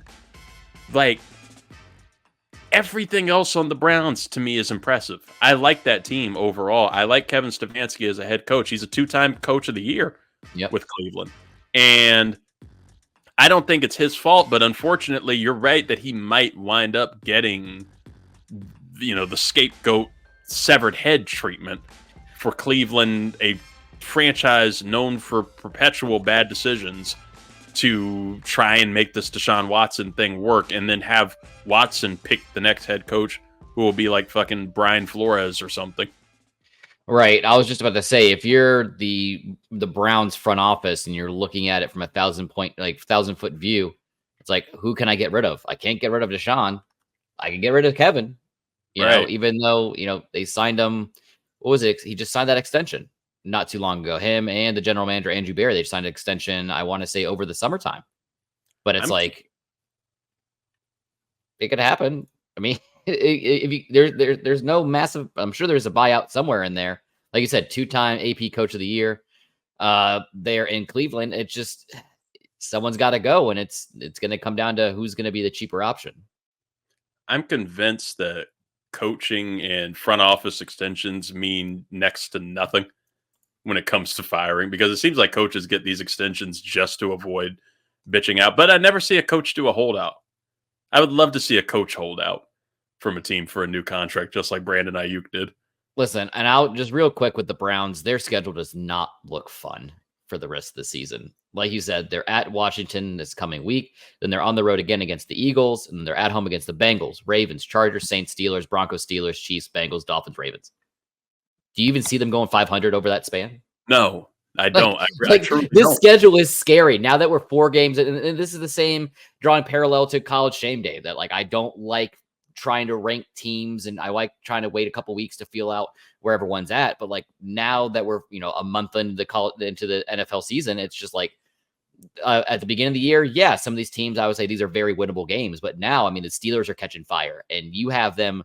B: like everything else on the Browns to me is impressive. I like that team overall. I like Kevin Stefanski as a head coach. He's a 2-time coach of the year with Cleveland. And I don't think it's his fault, but unfortunately, you're right that he might wind up getting, the scapegoat severed head treatment for Cleveland, a franchise known for perpetual bad decisions, to try and make this Deshaun Watson thing work and then have Watson pick the next head coach who will be like fucking Brian Flores or something.
A: Right. I was just about to say, if you're the Browns front office and you're looking at it from 1,000-foot view, it's like, who can I get rid of? I can't get rid of Deshaun. I can get rid of Kevin. You know, even though, they signed him. What was it? He just signed that extension not too long ago. Him and the general manager, Andrew Berry, they signed an extension, I want to say, over the summertime. But it's it could happen. I mean, there's no massive, I'm sure there's a buyout somewhere in there. Like you said, 2-time AP Coach of the Year there in Cleveland. It's just, someone's got to go, and it's going to come down to who's going to be the cheaper option.
B: I'm convinced that coaching and front office extensions mean next to nothing when it comes to firing, because it seems like coaches get these extensions just to avoid bitching out. But I never see a coach do a holdout. I would love to see a coach holdout from a team for a new contract, just like Brandon Ayuk did.
A: Listen, and I'll just real quick with the Browns, their schedule does not look fun for the rest of the season. Like you said, they're at Washington this coming week. Then they're on the road again against the Eagles. And then they're at home against the Bengals, Ravens, Chargers, Saints, Steelers, Broncos, Steelers, Chiefs, Bengals, Dolphins, Ravens. Do you even see them going 500 over that span?
B: No, I don't.
A: This schedule is scary. Now that we're 4 games, and this is the same, drawing parallel to College Shame Day, that I don't like trying to rank teams, and I like trying to wait a couple weeks to feel out where everyone's at. But now that we're a month into the NFL season, it's just at the beginning of the year, some of these teams, I would say these are very winnable games. But now, I mean, the Steelers are catching fire, and you have them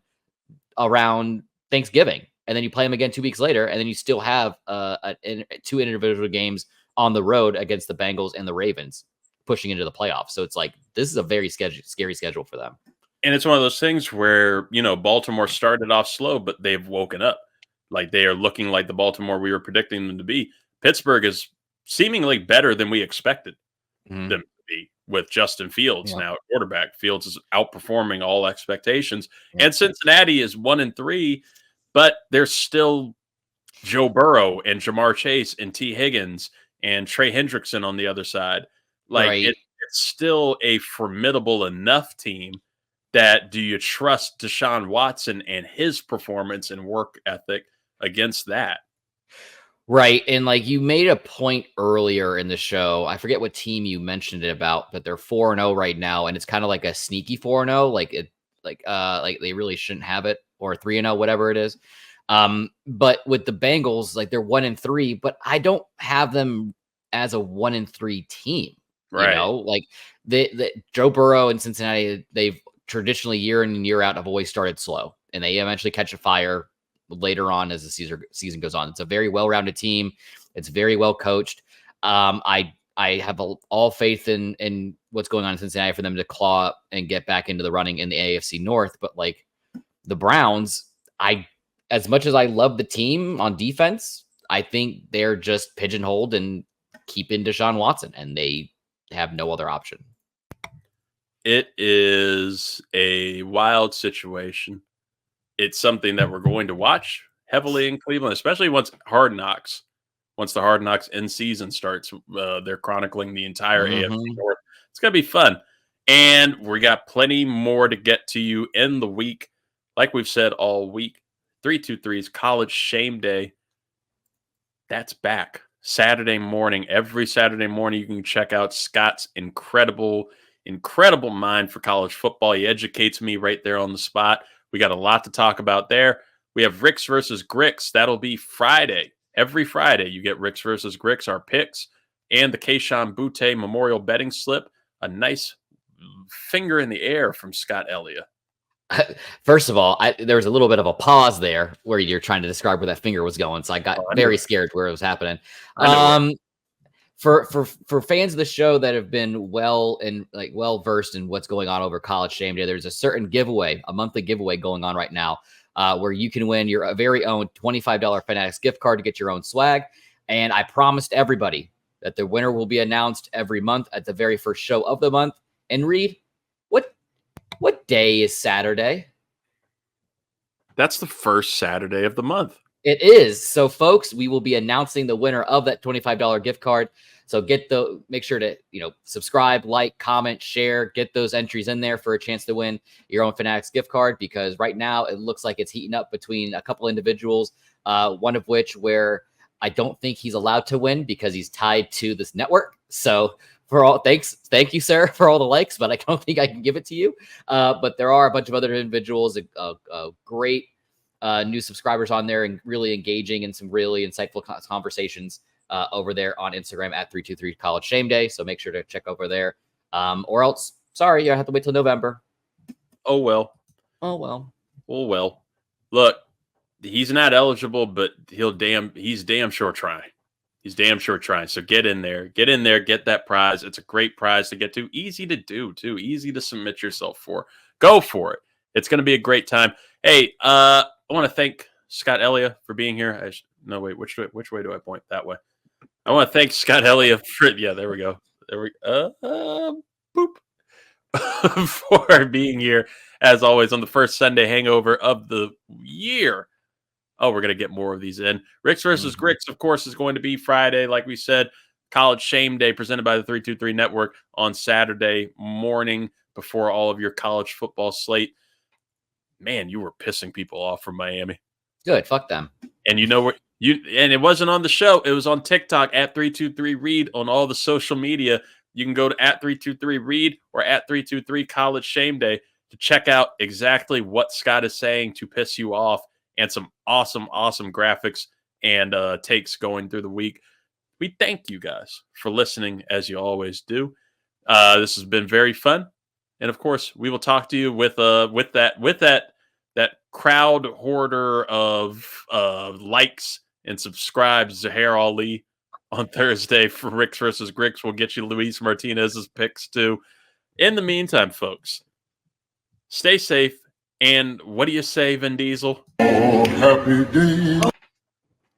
A: around Thanksgiving. And then you play them again 2 weeks later, and then you still have 2 individual games on the road against the Bengals and the Ravens. pushing into the playoffs. So it's like this is a very scary schedule for them.
B: And it's one of those things where, Baltimore started off slow, but they've woken up. Like they are looking like the Baltimore we were predicting them to be. Pittsburgh is seemingly better than we expected them to be with Justin Fields now at quarterback. Fields is outperforming all expectations. And Cincinnati is 1-3, but there's still Joe Burrow and Jamar Chase and T. Higgins and Trey Hendrickson on the other side. Like it's still a formidable enough team that do you trust Deshaun Watson and his performance and work ethic against that?
A: Right. And like you made a point earlier in the show, I forget what team you mentioned it about, but they're 4-0 right now. And it's kind of like a sneaky 4-0, like they really shouldn't have it, or 3-0, whatever it is. But with the Bengals, like they're 1-3, but I don't have them as a 1-3 team.
B: Right.
A: Like the Joe Burrow and Cincinnati, they've traditionally year in and year out have always started slow, and they eventually catch a fire later on as the season goes on. It's a very well-rounded team. It's very well coached. I have all faith in what's going on in Cincinnati for them to claw up and get back into the running in the AFC North. But like the Browns, as much as I love the team on defense, I think they're just pigeonholed and keeping Deshaun Watson, and they have no other option.
B: It is a wild situation. It's something that we're going to watch heavily in Cleveland, especially once the Hard Knocks in season starts. They're chronicling the entire AFC North. It's going to be fun. And we got plenty more to get to you in the week. Like we've said all week, 323's College Shame Day. That's back. Saturday morning. Every Saturday morning, you can check out Scott's incredible mind for college football. He educates me right there on the spot. We got a lot to talk about there. We have Ricks versus Gricks. That'll be Friday. Every Friday, you get Ricks versus Gricks, our picks, and the Keyshawn Butte Memorial Betting Slip. A nice finger in the air from Scott Ellia.
A: First of all, there was a little bit of a pause there where you're trying to describe where that finger was going. So I got very scared where it was happening. For fans of the show that have been well versed in what's going on over College Shame Day, there's a certain giveaway, a monthly giveaway going on right now, where you can win your very own $25 Fanatics gift card to get your own swag. And I promised everybody that the winner will be announced every month at the very first show of the month. And Reid, what day is Saturday?
B: That's the first Saturday of the month.
A: It is. So, folks, we will be announcing the winner of that $25 gift card. So make sure to, subscribe, like, comment, share, get those entries in there for a chance to win your own Fanatics gift card, because right now it looks like it's heating up between a couple individuals, one of which where I don't think he's allowed to win because he's tied to this network. So thank you, sir, for all the likes, but I don't think I can give it to you. But there are a bunch of other individuals, great new subscribers on there and really engaging in some really insightful conversations over there on Instagram at 323 College Shame Day. So make sure to check over there. Or else, sorry, you have to wait till November.
B: Oh, well. Look, he's not eligible, but he's damn sure trying. So get in there, get that prize. It's a great prize to get to. Easy to do, too. Easy to submit yourself for. Go for it. It's going to be a great time. Hey, I want to thank Scott Ellia for being here. Which way do I point? That way. I want to thank Scott Ellia for, there we go. For being here, as always, on the first Sunday hangover of the year. Oh, we're going to get more of these in. Ricks versus Gricks, of course, is going to be Friday. Like we said, College Shame Day presented by the 323 Network on Saturday morning before all of your college football slate. Man, you were pissing people off from Miami.
A: Good. Fuck them.
B: And and it wasn't on the show. It was on TikTok at 323 Reid on all the social media. You can go to at 323 Reid or at 323 College Shame Day to check out exactly what Scott is saying to piss you off, and some awesome graphics and takes going through the week. We thank you guys for listening, as you always do. This has been very fun. And of course, we will talk to you with that crowd hoarder of likes and subscribes, Zahir Ali. on Thursday for Ricks versus Gricks. We'll get you Luis Martinez's picks too. In the meantime, folks, stay safe. And what do you say, Vin Diesel?
G: Oh, happy day.